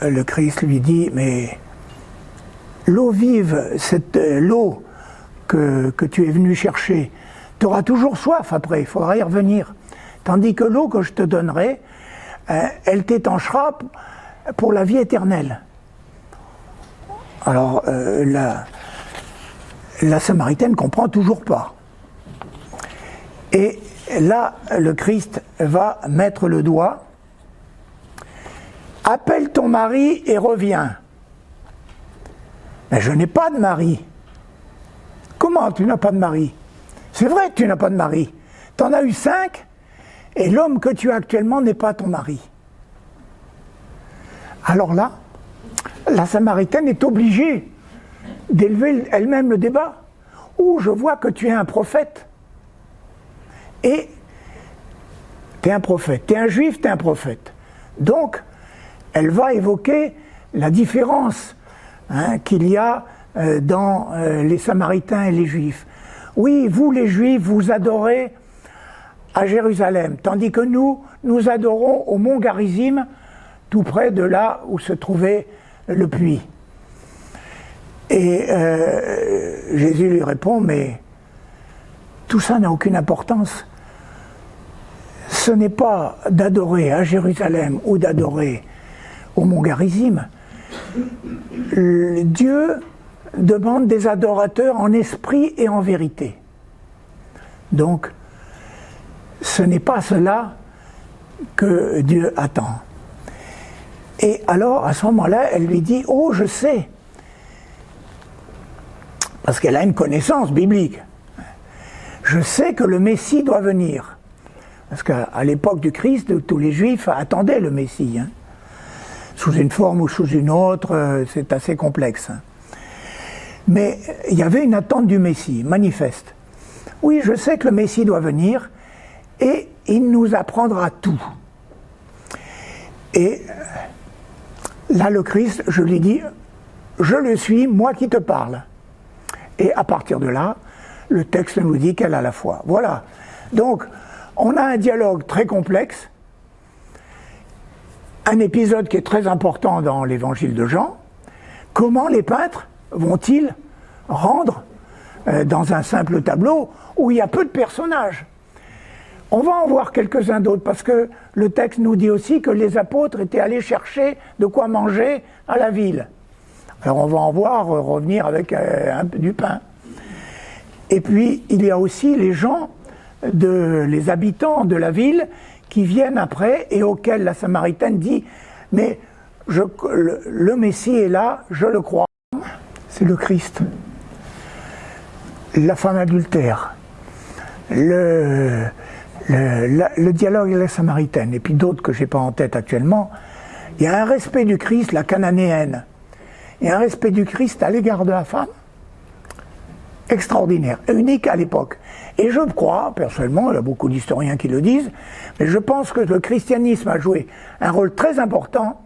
le Christ lui dit, mais l'eau vive, cette l'eau que tu es venu chercher, tu auras toujours soif après, il faudra y revenir. Tandis que l'eau que je te donnerai, elle t'étanchera pour la vie éternelle. Alors, la Samaritaine ne comprend toujours pas. Et là, le Christ va mettre le doigt. Appelle ton mari et reviens. Mais je n'ai pas de mari. Comment tu n'as pas de mari? C'est vrai que tu n'as pas de mari. Tu en as eu 5 et l'homme que tu as actuellement n'est pas ton mari. Alors là, la Samaritaine est obligée d'élever elle-même le débat. Je vois que tu es un prophète. Et tu es un prophète. Tu es un juif, tu es un prophète. Donc, elle va évoquer la différence qu'il y a dans les Samaritains et les Juifs. Oui, vous les Juifs, vous adorez à Jérusalem, tandis que nous adorons au mont Garizim, tout près de là où se trouvait le puits. Et Jésus lui répond, mais tout ça n'a aucune importance. Ce n'est pas d'adorer à Jérusalem ou d'adorer au mont Garizim. Dieu demande des adorateurs en esprit et en vérité. Donc, ce n'est pas cela que Dieu attend. Et alors, à ce moment-là, elle lui dit, oh, je sais, parce qu'elle a une connaissance biblique, je sais que le Messie doit venir. Parce qu'à l'époque du Christ, tous les Juifs attendaient le Messie. Sous une forme ou sous une autre, c'est assez complexe. Mais il y avait une attente du Messie, manifeste. Oui, je sais que le Messie doit venir et il nous apprendra tout. Et là, le Christ, je lui dis, je le suis, moi qui te parle. Et à partir de là, le texte nous dit qu'elle a la foi. Voilà. Donc, on a un dialogue très complexe, un épisode qui est très important dans l'évangile de Jean. Comment les peintres vont-ils rendre dans un simple tableau où il y a peu de personnages? On va en voir quelques-uns d'autres parce que le texte nous dit aussi que les apôtres étaient allés chercher de quoi manger à la ville. Alors on va en voir revenir avec du pain. Et puis il y a aussi les gens, les habitants de la ville qui viennent après et auxquels la Samaritaine dit « Mais le Messie est là, je le crois. » C'est le Christ. La femme adultère. Le dialogue avec la Samaritaine, et puis d'autres que je n'ai pas en tête actuellement. Il y a un respect du Christ, la cananéenne. Il y a un respect du Christ à l'égard de la femme extraordinaire, unique à l'époque. Et je crois, personnellement, il y a beaucoup d'historiens qui le disent, mais je pense que le christianisme a joué un rôle très important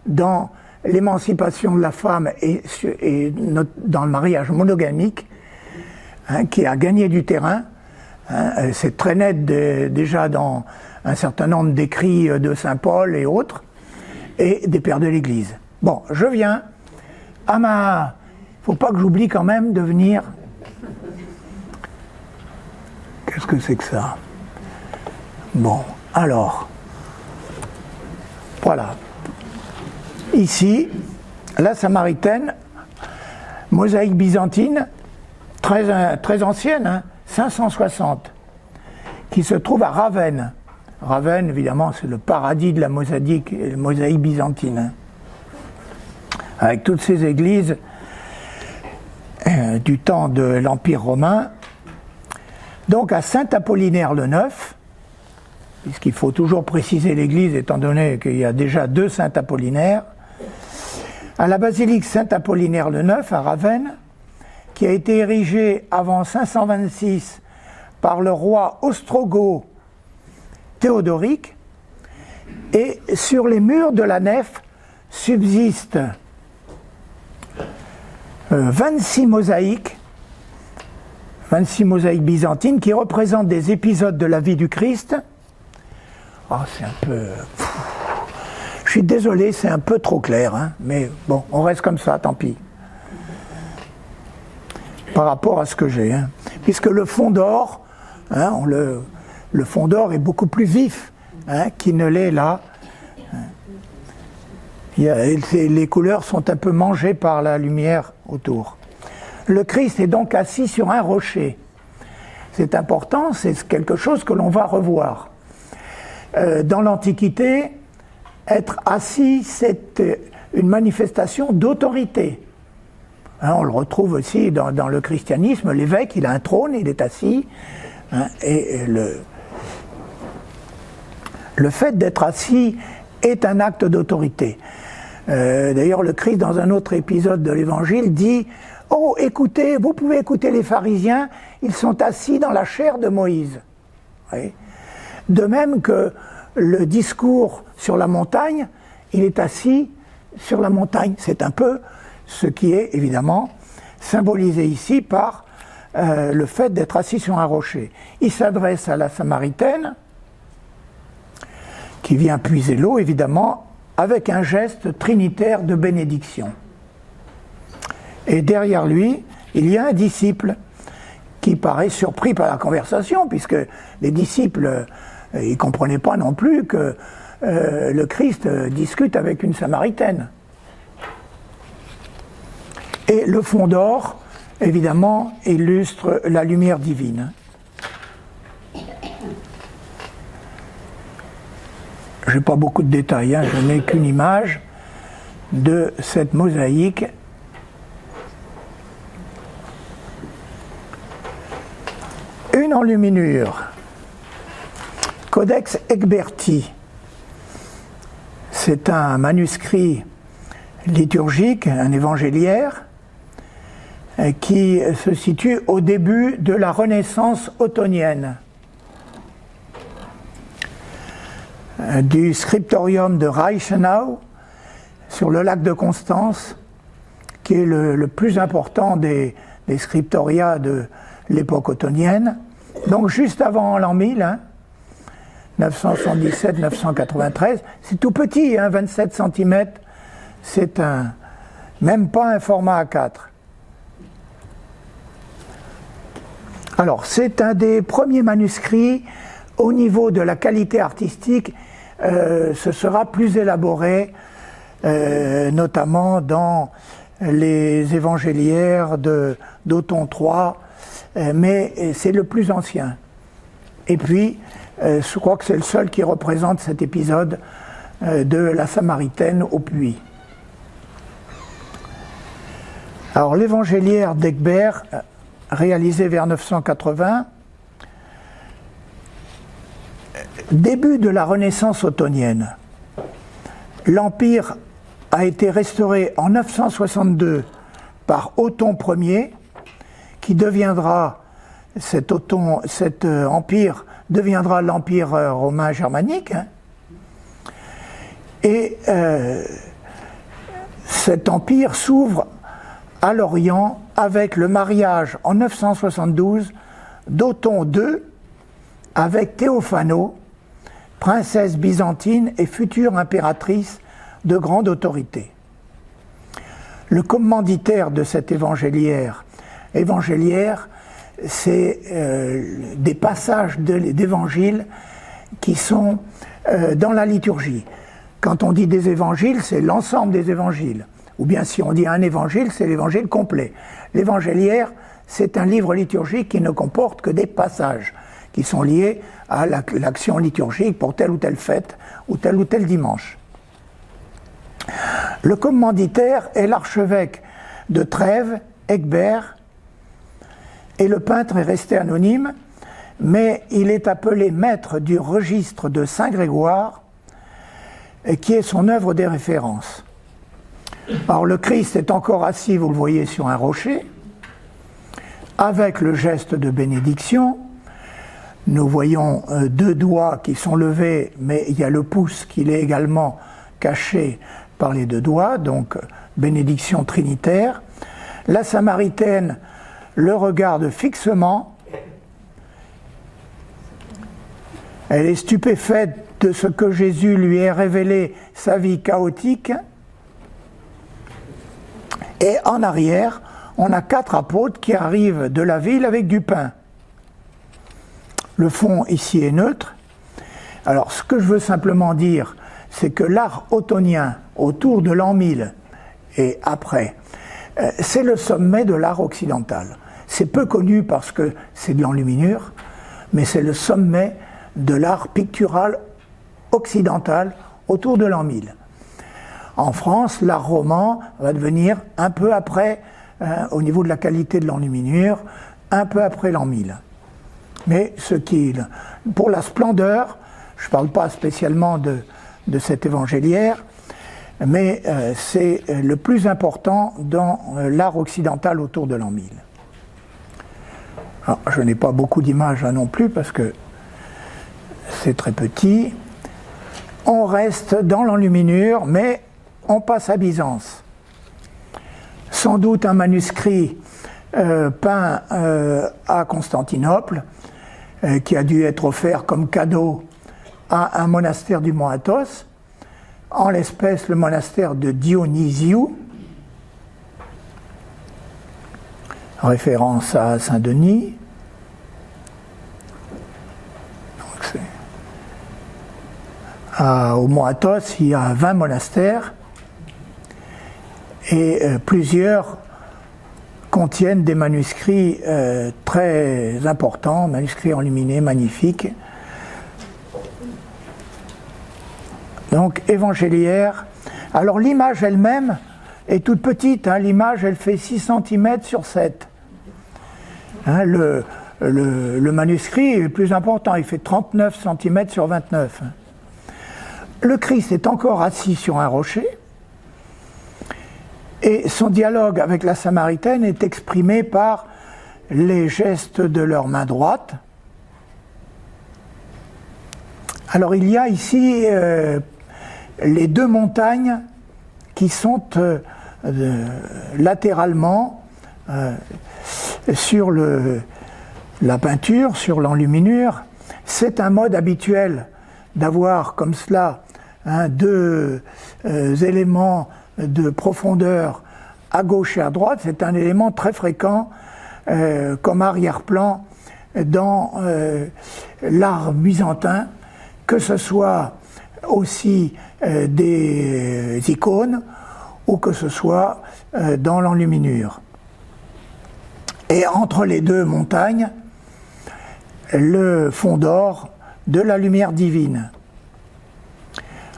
dans l'émancipation de la femme et dans le mariage monogamique, qui a gagné du terrain. C'est très net déjà dans un certain nombre d'écrits de Saint Paul et autres, et des pères de l'Église. Bon, je viens à ma... Il ne faut pas que j'oublie quand même de venir... Qu'est-ce que c'est que ça? Bon, alors, voilà. Ici, la Samaritaine, mosaïque byzantine, très ancienne, 560, qui se trouve à Ravenne. Ravenne, évidemment, c'est le paradis de la mosaïque byzantine, avec toutes ces églises du temps de l'Empire romain. Donc à Saint-Apollinaire le Neuf, puisqu'il faut toujours préciser l'Église étant donné qu'il y a déjà 2 saints Apollinaires, à la basilique Saint-Apollinaire le Neuf à Ravenne, qui a été érigée avant 526 par le roi ostrogoth Théodoric, et sur les murs de la nef subsistent 26 mosaïques byzantines qui représentent des épisodes de la vie du Christ. Oh, c'est un peu... Je suis désolé, c'est un peu trop clair, hein, mais bon, on reste comme ça, tant pis. Par rapport à ce que j'ai. Hein. Puisque le fond d'or, hein, le fond d'or est beaucoup plus vif hein, qu'il ne l'est là. Les couleurs sont un peu mangées par la lumière autour. Le Christ est donc assis sur un rocher. C'est important, c'est quelque chose que l'on va revoir. Dans l'Antiquité, être assis, c'est une manifestation d'autorité. Hein, on le retrouve aussi dans le christianisme, l'évêque, il a un trône, il est assis, hein, et le fait d'être assis est un acte d'autorité. D'ailleurs, le Christ, dans un autre épisode de l'Évangile, dit « Oh, écoutez, vous pouvez écouter les pharisiens, ils sont assis dans la chair de Moïse. » Oui. De même que le discours sur la montagne, il est assis sur la montagne. C'est un peu ce qui est évidemment symbolisé ici par le fait d'être assis sur un rocher. Il s'adresse à la Samaritaine, qui vient puiser l'eau, évidemment, avec un geste trinitaire de bénédiction. Et derrière lui, il y a un disciple qui paraît surpris par la conversation, puisque les disciples, ils ne comprenaient pas non plus que le Christ discute avec une Samaritaine. Et le fond d'or, évidemment, illustre la lumière divine. Je n'ai pas beaucoup de détails, hein, je n'ai qu'une image de cette mosaïque. Une enluminure, Codex Egberti. C'est un manuscrit liturgique, un évangéliaire, qui se situe au début de la Renaissance ottonienne. Du scriptorium de Reichenau, sur le lac de Constance, qui est le plus important des scriptoria de l'époque ottonienne, donc juste avant l'an 1000, hein, 977-993, c'est tout petit, hein, 27 cm, c'est même pas un format A4. Alors, c'est un des premiers manuscrits au niveau de la qualité artistique, ce sera plus élaboré, notamment dans les évangéliaires d'Othon III, mais c'est le plus ancien. Et puis, je crois que c'est le seul qui représente cet épisode de la Samaritaine au puits. Alors, l'évangéliaire d'Egbert, réalisé vers 980, début de la Renaissance ottonienne. L'Empire a été restauré en 962 par Othon Ier, qui deviendra, cet empire deviendra l'Empire romain germanique. Hein. Et cet empire s'ouvre à l'Orient avec le mariage en 972 d'Othon II avec Théophano, princesse byzantine et future impératrice de grande autorité. Le commanditaire de cet évangéliaire, c'est des passages d'évangiles qui sont dans la liturgie. Quand on dit des évangiles, c'est l'ensemble des évangiles. Ou bien si on dit un évangile, c'est l'évangile complet. L'évangéliaire, c'est un livre liturgique qui ne comporte que des passages qui sont liés à l'action liturgique pour telle ou telle fête ou tel dimanche. Le commanditaire est l'archevêque de Trèves, Egbert, et le peintre est resté anonyme, mais il est appelé maître du registre de Saint Grégoire, qui est son œuvre des références. Alors le Christ est encore assis, vous le voyez, sur un rocher, avec le geste de bénédiction. Nous voyons deux doigts qui sont levés, mais il y a le pouce qui l'est également caché par les deux doigts, donc bénédiction trinitaire. La Samaritaine le regarde fixement. Elle est stupéfaite de ce que Jésus lui ait révélé sa vie chaotique. Et en arrière, on a 4 apôtres qui arrivent de la ville avec du pain. Le fond ici est neutre. Alors ce que je veux simplement dire, c'est que l'art ottonien, autour de l'an 1000 et après, c'est le sommet de l'art occidental. C'est peu connu parce que c'est de l'enluminure, mais c'est le sommet de l'art pictural occidental autour de l'an 1000. En France, l'art roman va devenir un peu après, au niveau de la qualité de l'enluminure, un peu après l'an 1000. Mais pour la splendeur, je ne parle pas spécialement de cet évangéliaire, mais c'est le plus important dans l'art occidental autour de l'an 1000. Alors, je n'ai pas beaucoup d'images là non plus parce que c'est très petit. On reste dans l'enluminure, mais on passe à Byzance. Sans doute un manuscrit peint à Constantinople, qui a dû être offert comme cadeau à un monastère du mont Athos, en l'espèce le monastère de Dionysiou, référence à Saint-Denis. Au mont Athos, il y a 20 monastères et plusieurs contiennent des manuscrits très importants, manuscrits enluminés, magnifiques. Donc, évangéliaire. Alors, l'image elle-même est toute petite. L'image, elle fait 6 cm sur 7. Le manuscrit est plus important. Il fait 39 cm sur 29. Le Christ est encore assis sur un rocher. Et son dialogue avec la Samaritaine est exprimé par les gestes de leur main droite. Alors il y a ici les 2 montagnes qui sont latéralement sur la peinture, sur l'enluminure. C'est un mode habituel d'avoir comme cela 2 éléments de profondeur à gauche et à droite. C'est un élément très fréquent comme arrière-plan dans l'art byzantin, que ce soit aussi des icônes ou que ce soit dans l'enluminure. Et entre les 2 montagnes, le fond d'or de la lumière divine.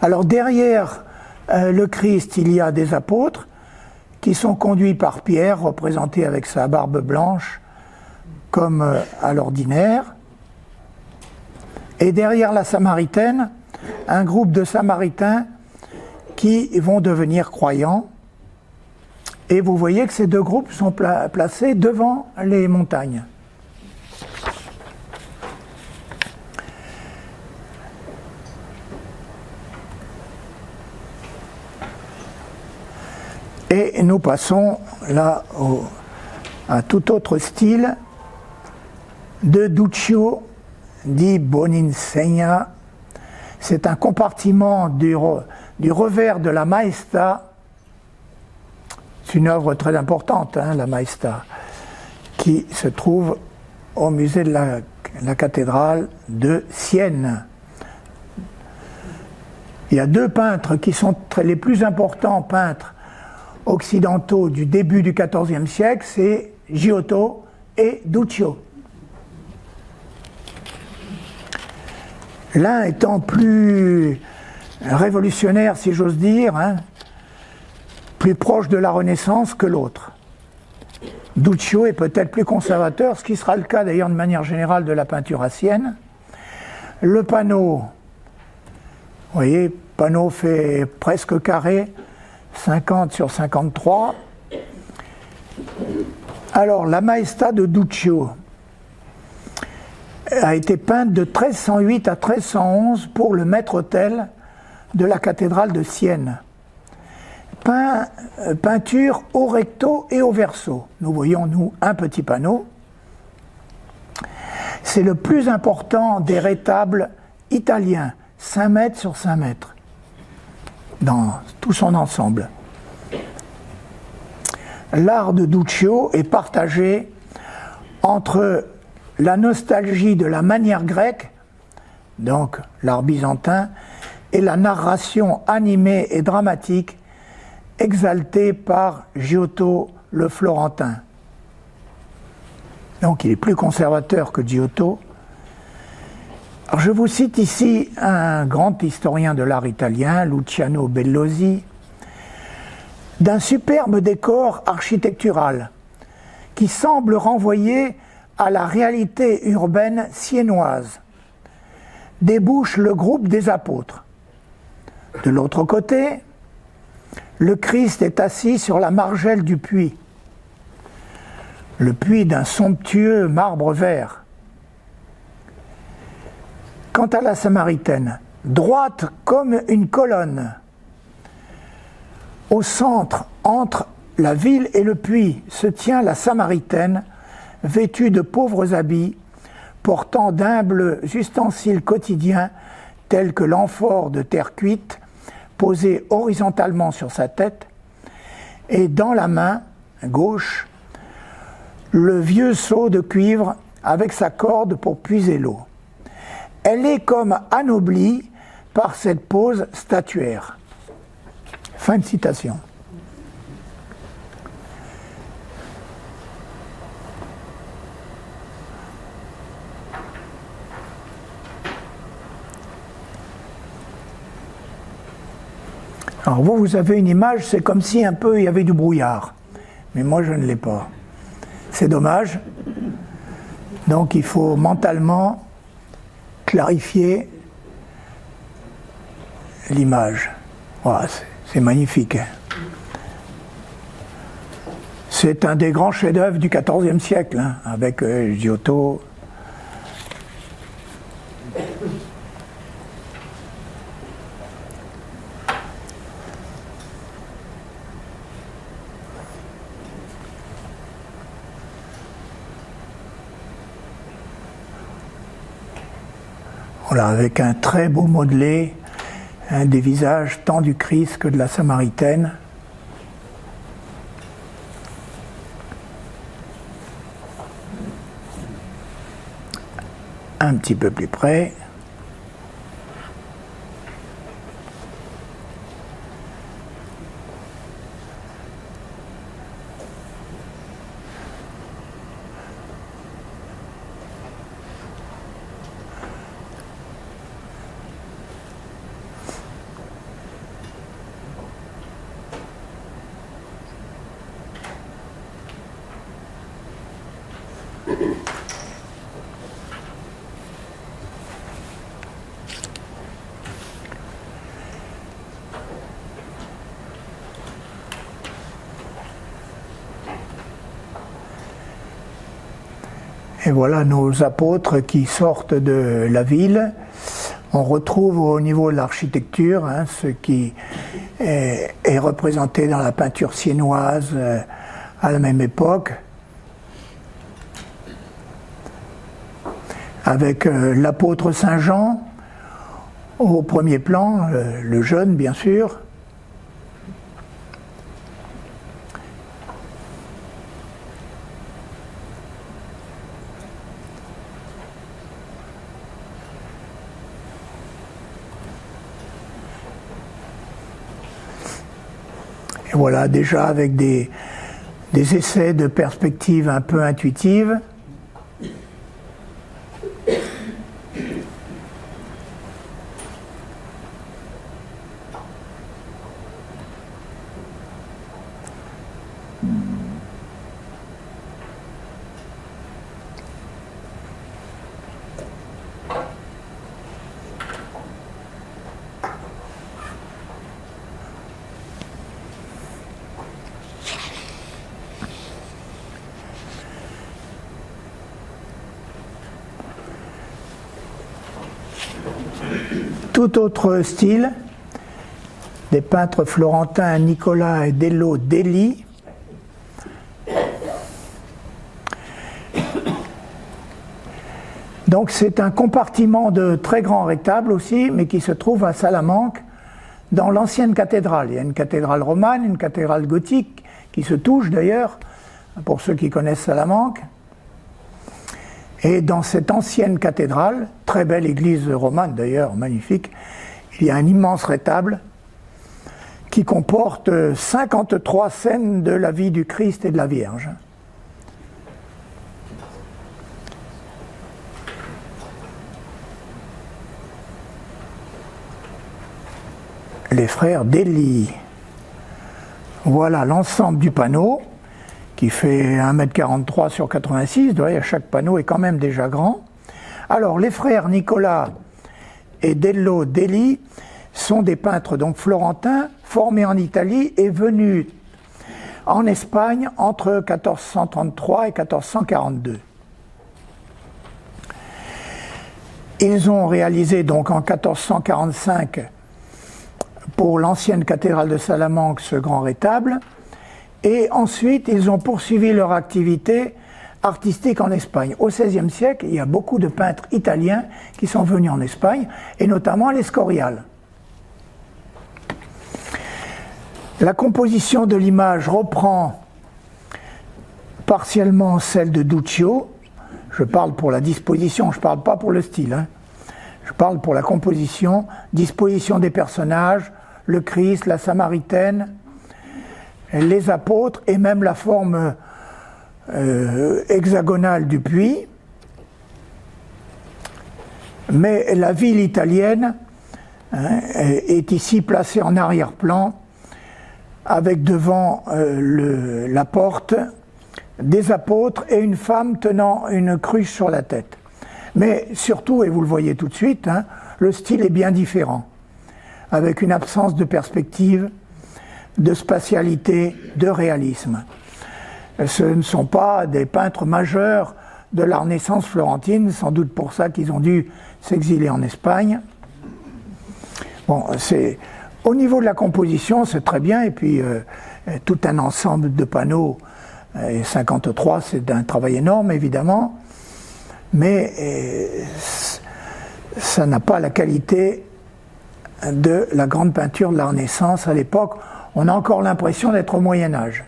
Alors derrière le Christ, il y a des apôtres qui sont conduits par Pierre, représenté avec sa barbe blanche, comme à l'ordinaire. Et derrière la Samaritaine, un groupe de Samaritains qui vont devenir croyants. Et vous voyez que ces 2 groupes sont placés devant les montagnes. Et nous passons là à tout autre style de Duccio di Boninsegna. C'est un compartiment du revers de la Maestà. C'est une œuvre très importante, la Maestà, qui se trouve au musée de la cathédrale de Sienne. Il y a 2 peintres qui sont les plus importants peintres occidentaux du début du XIVe siècle, c'est Giotto et Duccio. L'un étant plus révolutionnaire, si j'ose dire, plus proche de la Renaissance que l'autre. Duccio est peut-être plus conservateur, ce qui sera le cas d'ailleurs de manière générale de la peinture à Sienne. Le panneau, vous voyez, panneau fait presque carré, 50 sur 53. Alors, la Maestà de Duccio a été peinte de 1308 à 1311 pour le maître-autel de la cathédrale de Sienne. Peinture au recto et au verso. Nous voyons, nous, un petit panneau. C'est le plus important des rétables italiens, 5 mètres sur 5 mètres, dans tout son ensemble. L'art de Duccio est partagé entre la nostalgie de la manière grecque, donc l'art byzantin, et la narration animée et dramatique exaltée par Giotto le Florentin. Donc il est plus conservateur que Giotto. Alors, je vous cite ici un grand historien de l'art italien, Luciano Bellosi, d'un superbe décor architectural qui semble renvoyer à la réalité urbaine siennoise. Débouche le groupe des apôtres. De l'autre côté, le Christ est assis sur la margelle du puits, le puits d'un somptueux marbre vert. Quant à la Samaritaine, droite comme une colonne, au centre, entre la ville et le puits, se tient la Samaritaine, vêtue de pauvres habits, portant d'humbles ustensiles quotidiens tels que l'amphore de terre cuite, posée horizontalement sur sa tête, et dans la main gauche, le vieux seau de cuivre avec sa corde pour puiser l'eau. Elle est comme anoblie par cette pose statuaire. Fin de citation. Alors vous avez une image, c'est comme si un peu il y avait du brouillard. Mais moi je ne l'ai pas. C'est dommage. Donc il faut mentalement clarifier l'image. Voilà, c'est magnifique. C'est un des grands chefs-d'œuvre du XIVe siècle, hein, avec Giotto. Voilà, avec un très beau modelé, hein, des visages tant du Christ que de la Samaritaine. Un petit peu plus près. Et voilà nos apôtres qui sortent de la ville. On retrouve au niveau de l'architecture, hein, ce qui est représenté dans la peinture siennoise à la même époque, avec l'apôtre Saint Jean au premier plan, le jeune bien sûr. Et voilà, déjà avec des essais de perspective un peu intuitives. tout autre style, des peintres florentins Nicola et Dello Delli. Donc c'est un compartiment de très grand rectable aussi, mais qui se trouve à Salamanque, dans l'ancienne cathédrale. Il y a une cathédrale romane, une cathédrale gothique, qui se touchent d'ailleurs, pour ceux qui connaissent Salamanque. Et dans cette ancienne cathédrale, très belle église romane d'ailleurs, magnifique, il y a un immense retable qui comporte 53 scènes de la vie du Christ et de la Vierge. Les frères Delli. Voilà l'ensemble du panneau qui fait 1,43 m sur 86. Vous voyez, chaque panneau est quand même déjà grand. Alors les frères Nicola et Dello Delli sont des peintres donc florentins formés en Italie et venus en Espagne entre 1433 et 1442. Ils ont réalisé donc en 1445 pour l'ancienne cathédrale de Salamanque ce grand retable, et ensuite ils ont poursuivi leur activité artistique en Espagne. Au XVIe siècle, il y a beaucoup de peintres italiens qui sont venus en Espagne, et notamment à l'Escorial. La composition de l'image reprend partiellement celle de Duccio. Je parle pour la disposition, je ne parle pas pour le style, hein. Je parle pour la composition, disposition des personnages, le Christ, la Samaritaine, les apôtres et même la forme hexagonale du puits. Mais la ville italienne est ici placée en arrière-plan avec devant la porte des apôtres et une femme tenant une cruche sur la tête. Mais surtout, et vous le voyez tout de suite, hein, le style est bien différent, avec une absence de perspective, de spatialité, de réalisme. Ce ne sont pas des peintres majeurs de la Renaissance florentine, sans doute pour ça qu'ils ont dû s'exiler en Espagne. Bon, au niveau de la composition, c'est très bien, et puis tout un ensemble de panneaux, et 53, c'est un travail énorme, évidemment, mais ça n'a pas la qualité de la grande peinture de la Renaissance. À l'époque, on a encore l'impression d'être au Moyen-Âge.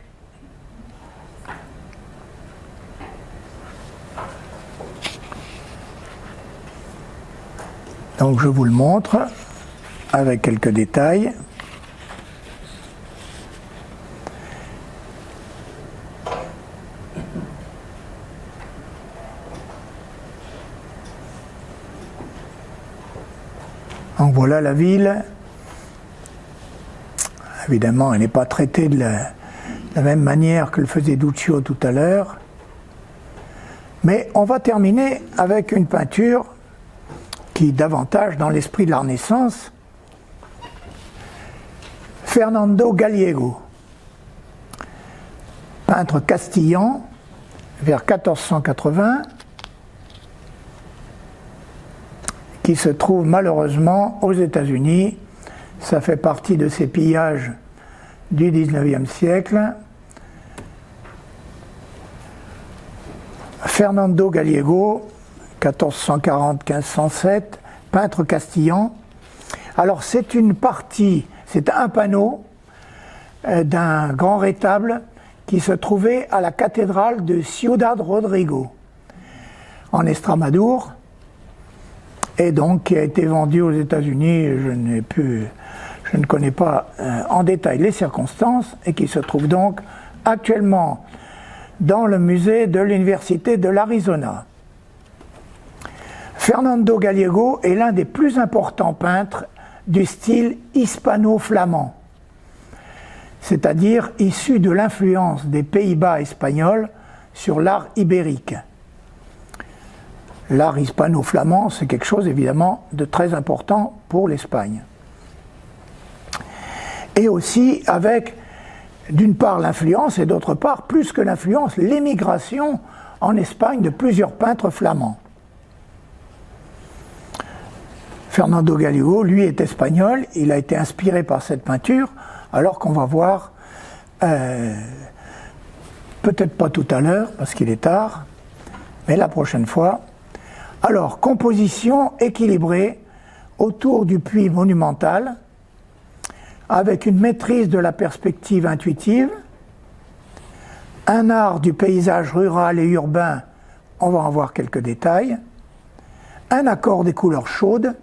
Donc je vous le montre avec quelques détails. Donc voilà la ville. Évidemment, elle n'est pas traitée de la même manière que le faisait Duccio tout à l'heure. Mais on va terminer avec une peinture qui est davantage dans l'esprit de la Renaissance. Fernando Gallego, peintre castillan, vers 1480, qui se trouve malheureusement aux États-Unis. Ça fait partie de ces pillages du XIXe siècle. Fernando Gallego, 1440-1507, peintre castillan. Alors c'est une partie, c'est un panneau d'un grand retable qui se trouvait à la cathédrale de Ciudad Rodrigo, en Estrémadure, et donc qui a été vendu aux États-Unis. Je ne connais pas en détail les circonstances, et qui se trouve donc actuellement dans le musée de l'Université de l'Arizona. Fernando Gallego est l'un des plus importants peintres du style hispano-flamand, c'est-à-dire issu de l'influence des Pays-Bas espagnols sur l'art ibérique. L'art hispano-flamand, c'est quelque chose évidemment de très important pour l'Espagne. Et aussi avec, d'une part, l'influence, et d'autre part, plus que l'influence, l'émigration en Espagne de plusieurs peintres flamands. Fernando Gallego, lui, est espagnol, il a été inspiré par cette peinture, alors qu'on va voir, peut-être pas tout à l'heure, parce qu'il est tard, mais la prochaine fois. Alors, composition équilibrée autour du puits monumental, avec une maîtrise de la perspective intuitive, un art du paysage rural et urbain, on va en voir quelques détails, un accord des couleurs chaudes,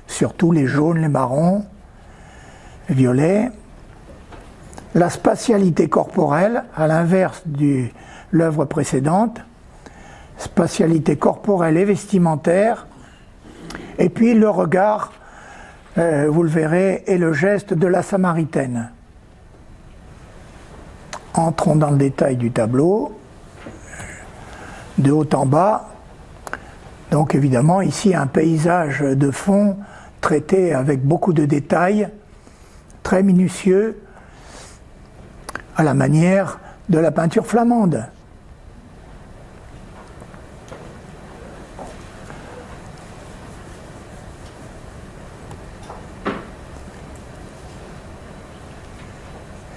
surtout les jaunes, les marrons, les violets, la spatialité corporelle, à l'inverse de l'œuvre précédente, spatialité corporelle et vestimentaire, et puis le regard, vous le verrez, et le geste de la Samaritaine. Entrons dans le détail du tableau, de haut en bas. Donc évidemment, ici, un paysage de fond traité avec beaucoup de détails, très minutieux, à la manière de la peinture flamande.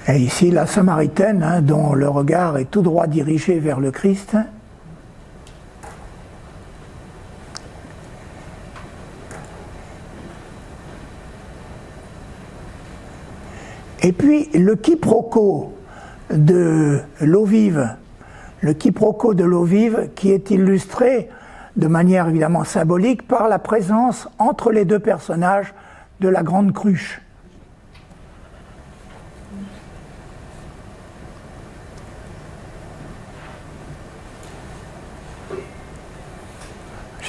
Et ici, la Samaritaine, dont le regard est tout droit dirigé vers le Christ. Et puis, le quiproquo de l'eau vive, qui est illustré de manière évidemment symbolique par la présence entre les deux personnages de la grande cruche.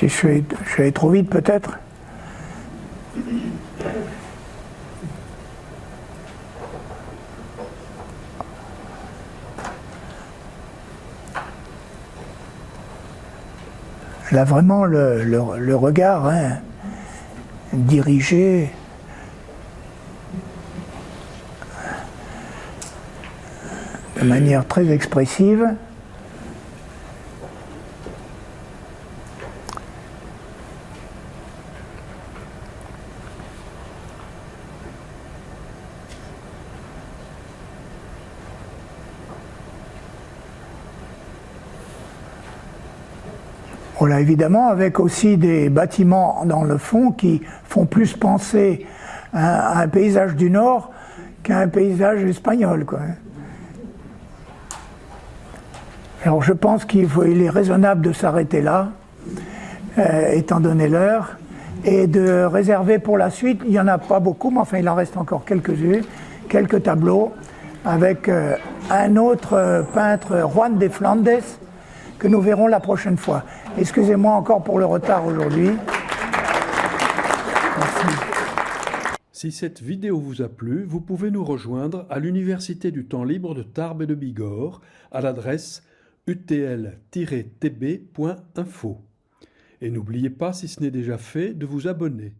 Je suis allé trop vite peut-être. Là vraiment le regard dirigé de manière très expressive. Voilà, évidemment, avec aussi des bâtiments dans le fond qui font plus penser à un paysage du Nord qu'à un paysage espagnol, quoi. Alors je pense qu'il est raisonnable de s'arrêter là, étant donné l'heure, et de réserver pour la suite. Il n'y en a pas beaucoup, mais enfin il en reste encore quelques-uns, quelques tableaux, avec un autre peintre, Juan de Flandes, que nous verrons la prochaine fois. Excusez-moi encore pour le retard aujourd'hui. Merci. Si cette vidéo vous a plu, vous pouvez nous rejoindre à l'Université du temps libre de Tarbes et de Bigorre à l'adresse utl-tb.info. Et n'oubliez pas, si ce n'est déjà fait, de vous abonner.